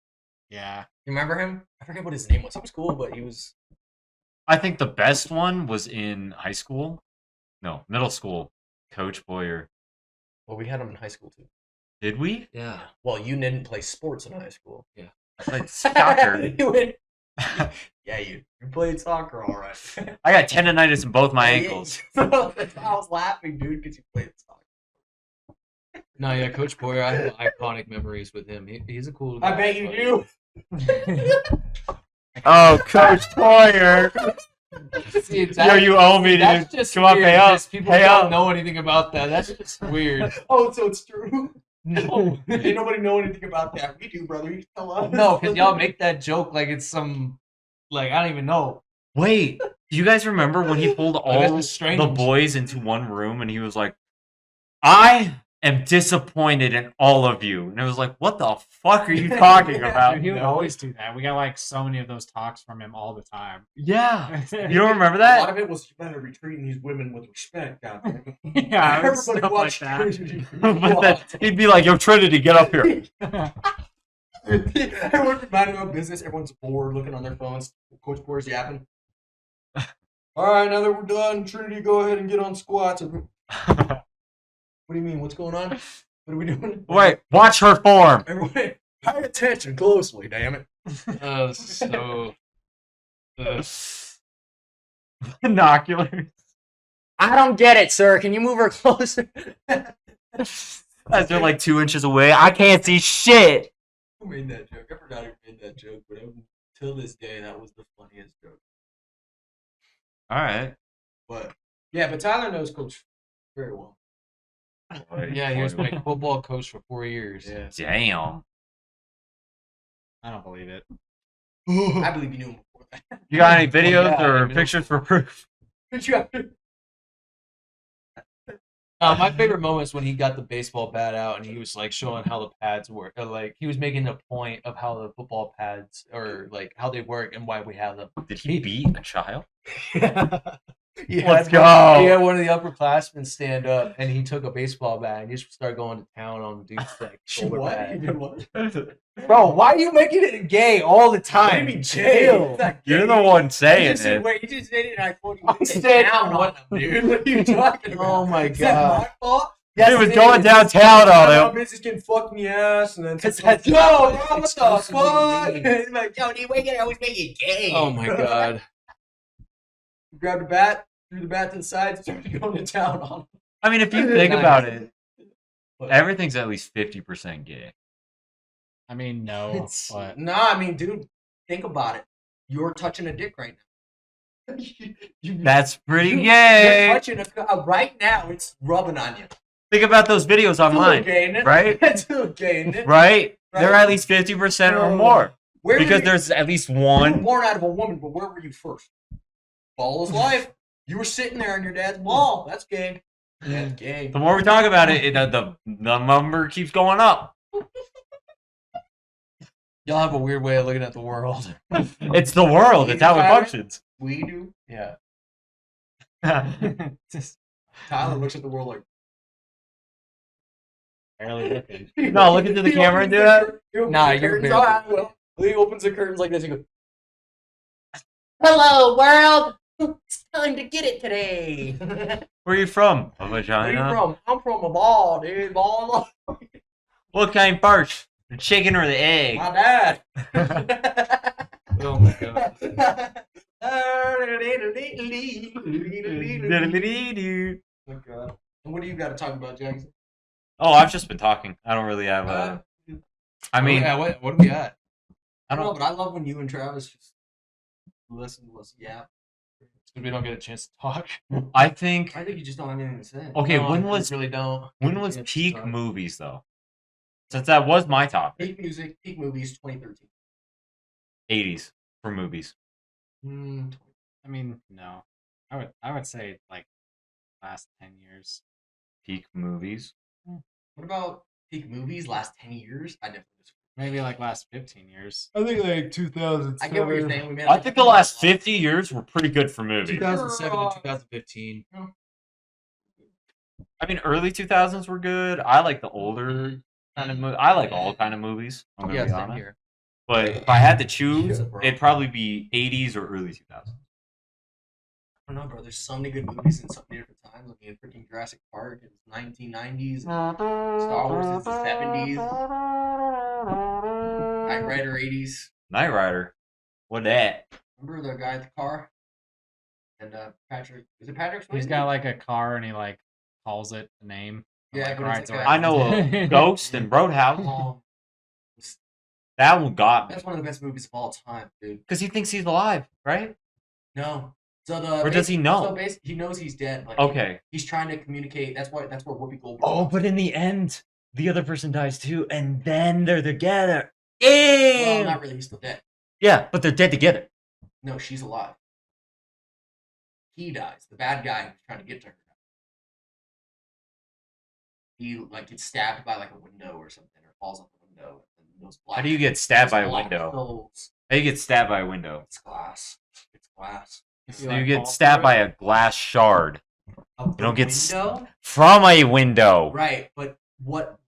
Yeah. You remember him? I forget what his name was. He was cool, but he was. I think the best one was in high school. No, middle school. Coach Boyer. Well, we had him in high school too. Did we? Yeah. Well, you didn't play sports in high school. I played soccer. You went- yeah, you played soccer, all right. I got tendonitis in both my ankles. I was laughing, dude, because you played soccer. No, yeah, Coach Boyer, I have iconic memories with him. He's a cool guy. I bet you do. Oh, Coach Boyer. See, Yo, you owe me, dude. That's just Come on, weird pay up. because People Pay don't up. know anything about that. That's just weird. Oh, so it's true. No. Ain't nobody know anything about that. We do, brother. You tell us. No, because y'all make that joke like it's some, like, I don't even know. Wait, do you guys remember when he pulled that's all just strange. the boys into one room and he was like, I am disappointed in all of you. And it was like, what the fuck are you talking about? Dude, he would always do that. We got like so many of those talks from him all the time. Yeah. You don't remember A lot that? of it was you better be treating these women with respect, goddamn. Yeah, it was Everybody stuff like watched that. But then he'd be like, yo, Trinity, get up here. Everyone's minding their own business. Everyone's bored, looking on their phones. Coach Boyer's yapping. All right, now that we're done, Trinity, go ahead and get on squats. What do you mean? What's going on? What are we doing? Wait, watch her form. Everybody, pay attention closely, damn it. So Binoculars. I don't get it, sir. Can you move her closer? As they're like 2 inches away. I can't see shit. Who made that joke? I forgot who made that joke, but till this day, that was the funniest joke. All right. But yeah, but Tyler knows Coach very well. Yeah, he was my football coach for 4 years. Yeah. Damn. I don't believe it. I believe you knew him before that. You got any videos yeah, or I mean, pictures for proof? Did you have My favorite moment is when he got the baseball bat out and he was like showing how the pads work. Or, like he was making a point of how the football pads or like how they work and why we have them. Did he beat a child? Let's go. He had one of the upperclassmen stand up and he took a baseball bat and he just started going to town on the dude's like shoulder what? pad. You did what? Bro, why are you making it gay all the time? What do you mean, gay? It's not You're gay. the one You saying just said, it. wait, you just said it and I quoted you. I'm You said saying down what- on them, dude. What are you talking about? Oh my Is that God. my fault? He was it going is. downtown on My him. business getting fucked in the ass and then That's- yo, bro, what the Exclusively fuck? me. It's like, yo, dude, why you always make it gay? Oh my god. Grabbed a bat, threw the bat to the side, started going to town on him. I mean, if you think Nice. about it, But- everything's at least 50% gay. I mean, no, It's- but Nah, I mean, dude, think about it. You're touching a dick right now. That's pretty You're gay. touching right now. It's rubbing on you. Think about those videos It's a little online, gay, isn't it? right? It's a little gay, isn't it? right? They're Right. at least 50% or more. Where were Because you- there's at least you were one. born out of a woman, but where were you first? Ball is life. You were sitting there in your dad's ball. That's gay. That's gay. The more we talk about it, the number keeps going up. Y'all have a weird way of looking at the world. It's the world. It's how it functions. We do. Yeah. Tyler looks at the world like. barely looking. No, look into the He camera and opens do the that. he opens Nah, the you're curtains. barely- Oh, I will. He opens the curtains like this. He goes, "Hello, world. It's time to get it today." Where are you from? A Where you vagina? from? I'm from a ball, dude. Ball. What kind first? The chicken or the egg? My dad. Oh my god. Oh, God. And what do you got to talk about, Jackson? Oh, I've just been talking. I don't really have a. I mean, yeah, what do we got? I don't know, but I love when you and Travis just listen. Yeah. Because we don't get a chance to talk. I think. I think you just don't have anything to say. Okay, No, when I was really don't. peak movies though? Since that was my topic, Peak music, peak movies, 2013. 80s for movies. I mean, no. I would say like last 10 years. Peak movies. What about peak movies last 10 years? I definitely disagree. Maybe like last 15 years. I think like 2000. I get what you're saying. We made I think the last 50 years were pretty good for movies. 2007 and 2015. I mean, early 2000s were good. I like the older kind of I like all kind of movies. I'm gonna Yeah, be same honest. here. But if I had to choose, Yeah, bro. it'd probably be 80s or early 2000s. I don't know, bro. There's so many good movies in so many different times. I mean, freaking Jurassic Park is 1990s. Star Wars is the 70s. Knight Rider 80s. Knight Rider. What that? Remember the guy at the car? And Patrick. Is it Patrick Swayze? He's got like a car and he like calls it a name. and, Yeah, like, but it's rides like a- around. I know a Ghost and Roadhouse. Oh, That one got me. that's one of the best movies of all time, dude. Because he thinks he's alive, right? No. So the Or does he know? So basically, he knows he's dead. But Okay. he's trying to communicate. That's where Whoopi Goldberg. Oh, comes but in. in the end, the other person dies too, and then they're together. Well, Ew! not really. He's still dead. Yeah, but they're dead together. No, she's alive. He dies. The bad guy who's trying to get to her. He like gets stabbed by like a window or something, or falls off the window. And those black, How do you get stabbed those by a black window? souls- How do you get stabbed by a window? It's glass. It's glass. So like you get fall stabbed through by it? a glass shard Of the don't get window, from a window. right? But what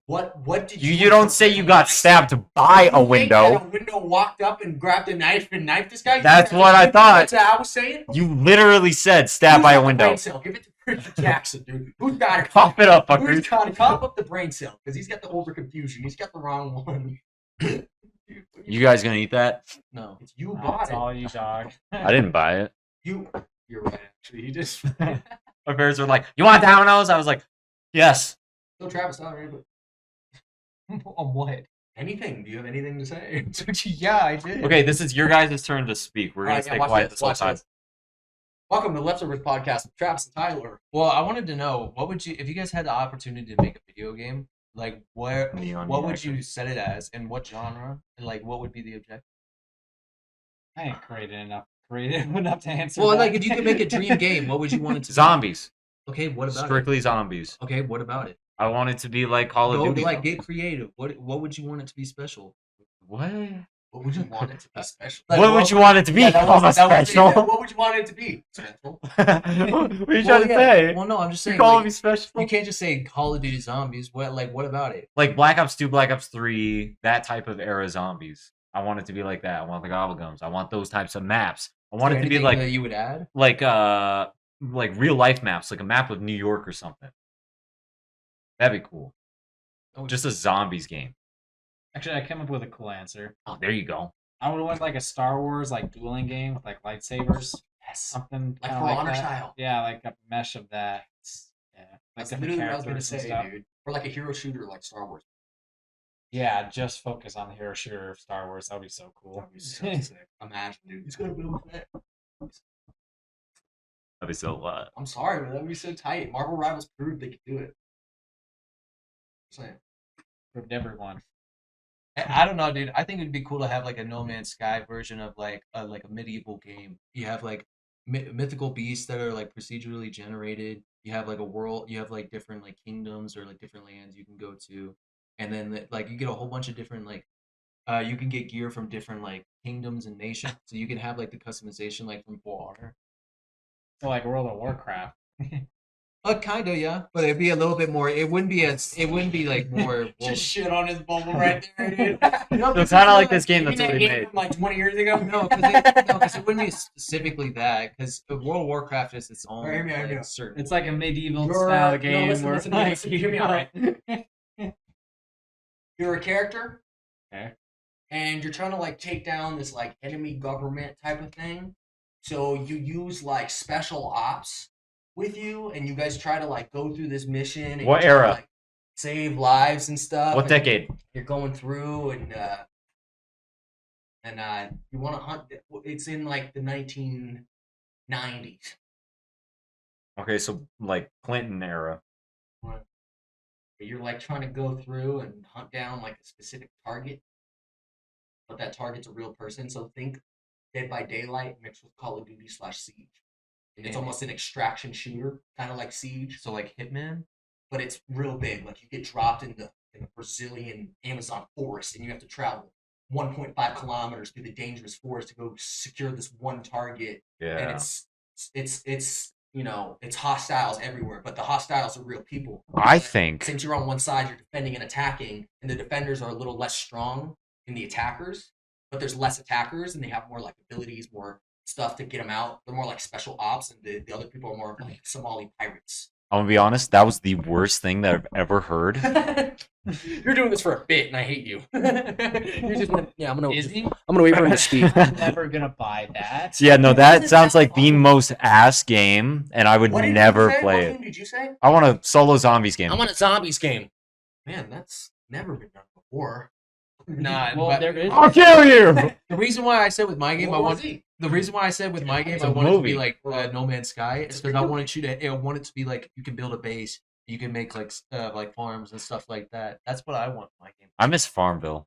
did You don't say you got stabbed by a You think that window. a window walked up and grabbed a knife and knifed this guy? You That's think what I thought. That's what I was saying. You literally said stabbed Who's by got a the window. brain cell? Give it to Richard Jackson, dude. Who's got it? Cough it up, Who's fuckers. got it? Cough up the brain cell because he's got the over confusion. He's got the wrong one. You guys gonna eat that? No. It's you That's bought it. all you, dog. I didn't buy it. You're right. Actually, you just. My parents were like, "You want Domino's?" I was like, "Yes." So Travis, not right, but On what? anything. Do you have anything to say? Yeah, I did. Okay, this is your guys' turn to speak. We're gonna Alright, yeah, stay watch quiet this, this whole watch time. this. Welcome to the Leftovers Podcast with Travis and Tyler. Well, I wanted to know what would you, if you guys had the opportunity to make a video game, like what Neon would reaction. you set it as, and what genre, and like what would be the objective? I ain't creative enough to answer. Well, that. like if you could make a dream game, what would you want it to Zombies. be? Okay, what about Strictly zombies. it? Okay, what about it? I want it to be like Call of Go Duty. like get creative. What would you want it to be special? What? What would you want it to be special? Like, What would you want it to be? Yeah, that Call was- it that was- special. What would you want it to be? Special. What are you Well, trying to yeah. say? Well, no, I'm just You saying. call Like, me special? you can't just say Call of Duty Zombies. What about it? Like Black Ops 2, Black Ops 3, that type of era zombies. I want it to be like that. I want the gobblegums. I want those types of maps. I want it to be Anything like that you would add. like real life maps, like a map of New York or something. That'd be cool. Oh, Just a zombies game. Actually, I came up with a cool answer. Oh, there you go. I would want like a Star Wars like dueling game with like lightsabers, Yes. something Like kinda For Honor that. style. Yeah, like a mesh of that. Yeah, like That's different literally what I was gonna characters and say, stuff. dude. Or like a hero shooter like Star Wars. Yeah, just focus on the hero shooter of Star Wars. That'd be so cool. That'd be so sick. Imagine, dude. He's gonna build that. That'd be so I'm sorry, man. That'd be so tight. Marvel Rivals proved they could do it. Just saying. Proved everyone. I don't know, dude. I think it'd be cool to have like a No Man's Sky version of like a medieval game. You have like mythical beasts that are like procedurally generated. You have like a world. You have like different like kingdoms or like different lands you can go to, and then like you get a whole bunch of different like you can get gear from different like kingdoms and nations. So you can have like the customization like from For Honor. So like World of Warcraft. Kind of, yeah, but it'd be a little bit more. It wouldn't be as. It wouldn't be like more. Just shit on his bubble right there, dude. It's kind of like this game that's You already made made. from like 20 years ago. No, because it wouldn't be specifically that. Because World of Warcraft is its own Right, yeah, I know. like, certain. It's like a medieval You're- style no, game listen, where listen, like, listen, you hear me go- out. You're a character, Okay. and you're trying to like take down this like enemy government type of thing. So you use like special ops with you, and you guys try to like go through this mission. And What you try to, era? like, save lives and stuff. What and decade? You're going through, and you want to hunt. It's in like the 1990s. Okay, so like Clinton era. You're like trying to go through and hunt down like a specific target, but that target's a real person. So think Dead by Daylight mixed with Call of Duty / Siege. It's Yeah. almost an extraction shooter, kind of like Siege, So like Hitman. but it's real big. Like you get dropped in the Brazilian Amazon forest, and you have to travel 1.5 kilometers through the dangerous forest to go secure this one target. And Yeah. it's it's hostiles everywhere, but the hostiles are real people. I think Since you're on one side, you're defending and attacking, and the defenders are a little less strong than the attackers, but there's less attackers, and they have more like abilities, more stuff to get them out. They're more like special ops, and the other people are more like Somali pirates. I'm gonna be honest. That was the worst thing that I've ever heard. You're doing this for a bit, and I hate you. You're just yeah. I'm Is he? gonna wait for him to speak. Never gonna buy that. Yeah, no, that sounds like the most ass game, and I would What did you never say? play What it. game did you say? I want a solo zombies game. I want a zombies game. Man, that's never been done before. Nah, Well, but there is. I'll kill you. the reason why I said with my game, World War Z. the reason why I said with my game It's I a want it to movie. be like No Man's Sky is because I wanted you to. I want it to be like you can build a base, you can make like farms and stuff like that. That's what I want in my game. I miss Farmville.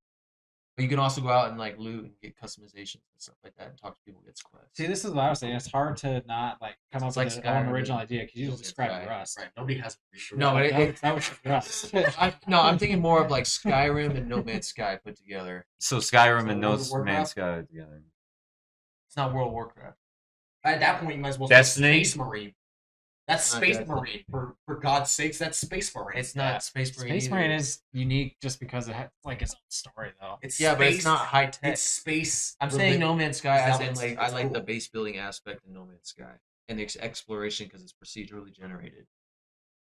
But you can also go out and like loot and get customizations and stuff like that, and talk to people, get quests. See, this is what I was saying. It's hard to not like come up It's like with your own Skyrim, original idea because you No just Man's described Sky. Rust. Right. Nobody has. No, but That was Rust. I'm thinking more of like Skyrim and No Man's Sky put together. So Skyrim and So No World of Warcraft? Man's Sky together. It's not World of Warcraft. At that point, you might as well Destiny? say Space Marine. That's Not Space Destiny. Marine. For God's sakes, that's Space Marine. It's not Space Marine. Space either. Marine is unique just because it has like its own story though. It's Yeah, but it's space- not high tech. It's space. I'm saying No Man's Sky Is as that in what's- like I what's like the cool? base building aspect in No Man's Sky and the exploration because it's procedurally generated.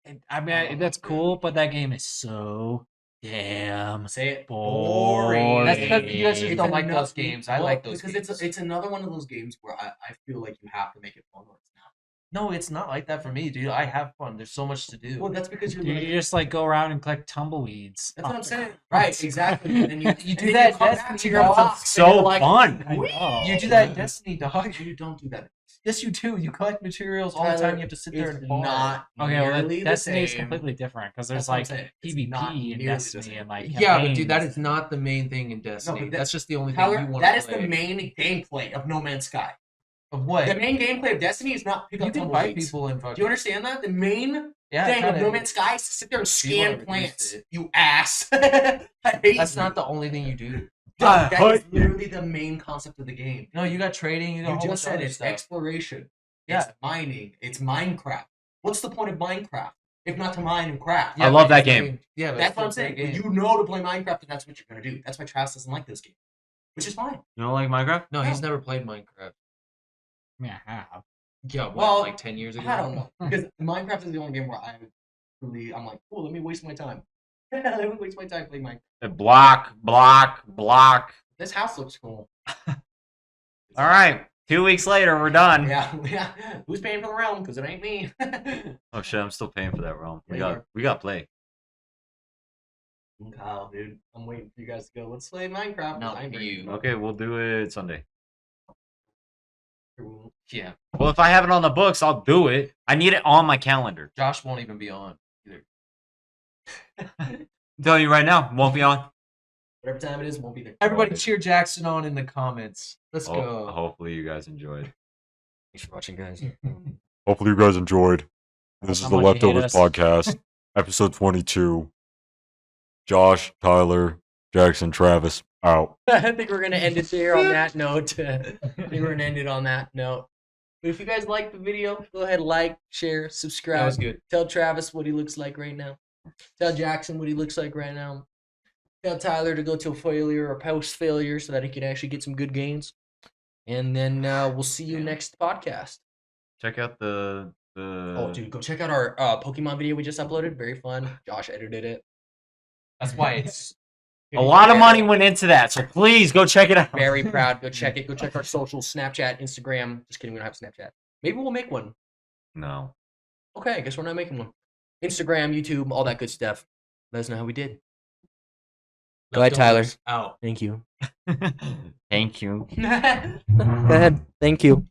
And, I mean, that's cool, but that game is so Damn. Say it. Boring. That's because you guys just It's don't like ano- those games. I like those because games. it's another one of those games where I feel like you have to make it fun or it's not. No, it's not like that for me, dude. I have fun. There's so much to do. Well, that's because you're You like, just like go around and collect tumbleweeds. that's what Oh, I'm saying. God. Right, exactly. And then you You do and then that you come Destiny, back to your dog. box and So you're like, fun. I know. You do that in Destiny, dog. You don't do that. Yes, you do. You collect materials all the Tyler, time. You have to sit there it's and farm. not Okay, well, nearly the Destiny is same. completely different because That's there's what I'm like saying. It's not PvP in nearly the Destiny same. and like Yeah, but dude, that campaigns. is not the main thing in Destiny. but That's just the only Tyler, thing you want that to is play. the main gameplay of No Man's Sky. Of what? The main gameplay of Destiny is not pick You up can fight tumbleweeds. people and fucking. Do you understand that? The main Yeah, thing of kinda- No Man's Sky is to sit there and If you wanna scan reduce plants. it. You ass. I hate That's you. not the only thing you do. That I is hate you. literally the main concept of the game. No, you got trading. You got a You whole just bunch of said other it's stuff. exploration. Yeah. It's mining. It's Minecraft. What's the point of Minecraft if not to mine and craft? I love but that it's game. great. Yeah, but That's it's what I'm still a saying. great When game. you know to play Minecraft, and that's what you're gonna do. That's why Travis doesn't like this game, which is fine. You don't like Minecraft? No, he's never played Minecraft. I mean, I have. Yeah, what, Well, like 10 years ago? I don't know because Minecraft is the only game where I'm like, cool. Let me waste my time. Let me waste my time playing Minecraft. Block, block, block. This house looks cool. All right. 2 weeks later, we're done. Yeah. Who's paying for the realm? Because it ain't me. Oh shit, I'm still paying for that realm. Yeah, you are. We got play. Kyle, dude, I'm waiting for you guys to go. Let's play Minecraft. Not I'm you. Okay, we'll do it Sunday. ready. Yeah. Well, if I have it on the books, I'll do it. I need it on my calendar. Josh won't even be on either. I'm telling you right now, won't be on. Whatever time it is, won't be there. Everybody cheer Jackson on in the comments. Let's Oh, go. hopefully you guys enjoyed. Thanks for watching, guys. Hopefully you guys enjoyed. This How is the much you hate Leftovers us. podcast, episode 22. Josh, Tyler, Jackson, Travis, out. I think we're gonna end it there on that note. I think we're gonna end it on that note. But if you guys liked the video, go ahead, like, share, subscribe. That was good. Tell Travis what he looks like right now. Tell Jackson what he looks like right now. Tell Tyler to go to a failure or post failure so that he can actually get some good gains. And then we'll see you next podcast. Check out the Oh, dude, go check out our Pokemon video we just uploaded. Very fun. Josh edited it. That's why it's. A lot of money went into that, so please go check it out. Very proud. Go check it. Go check our socials, Snapchat, Instagram. Just kidding, we don't have Snapchat. Maybe we'll make one. No. Okay, I guess we're not making one. Instagram, YouTube, all that good stuff. Let us know how we did. Go ahead, Tyler. Out. Thank you. Thank you. Go ahead. Thank you.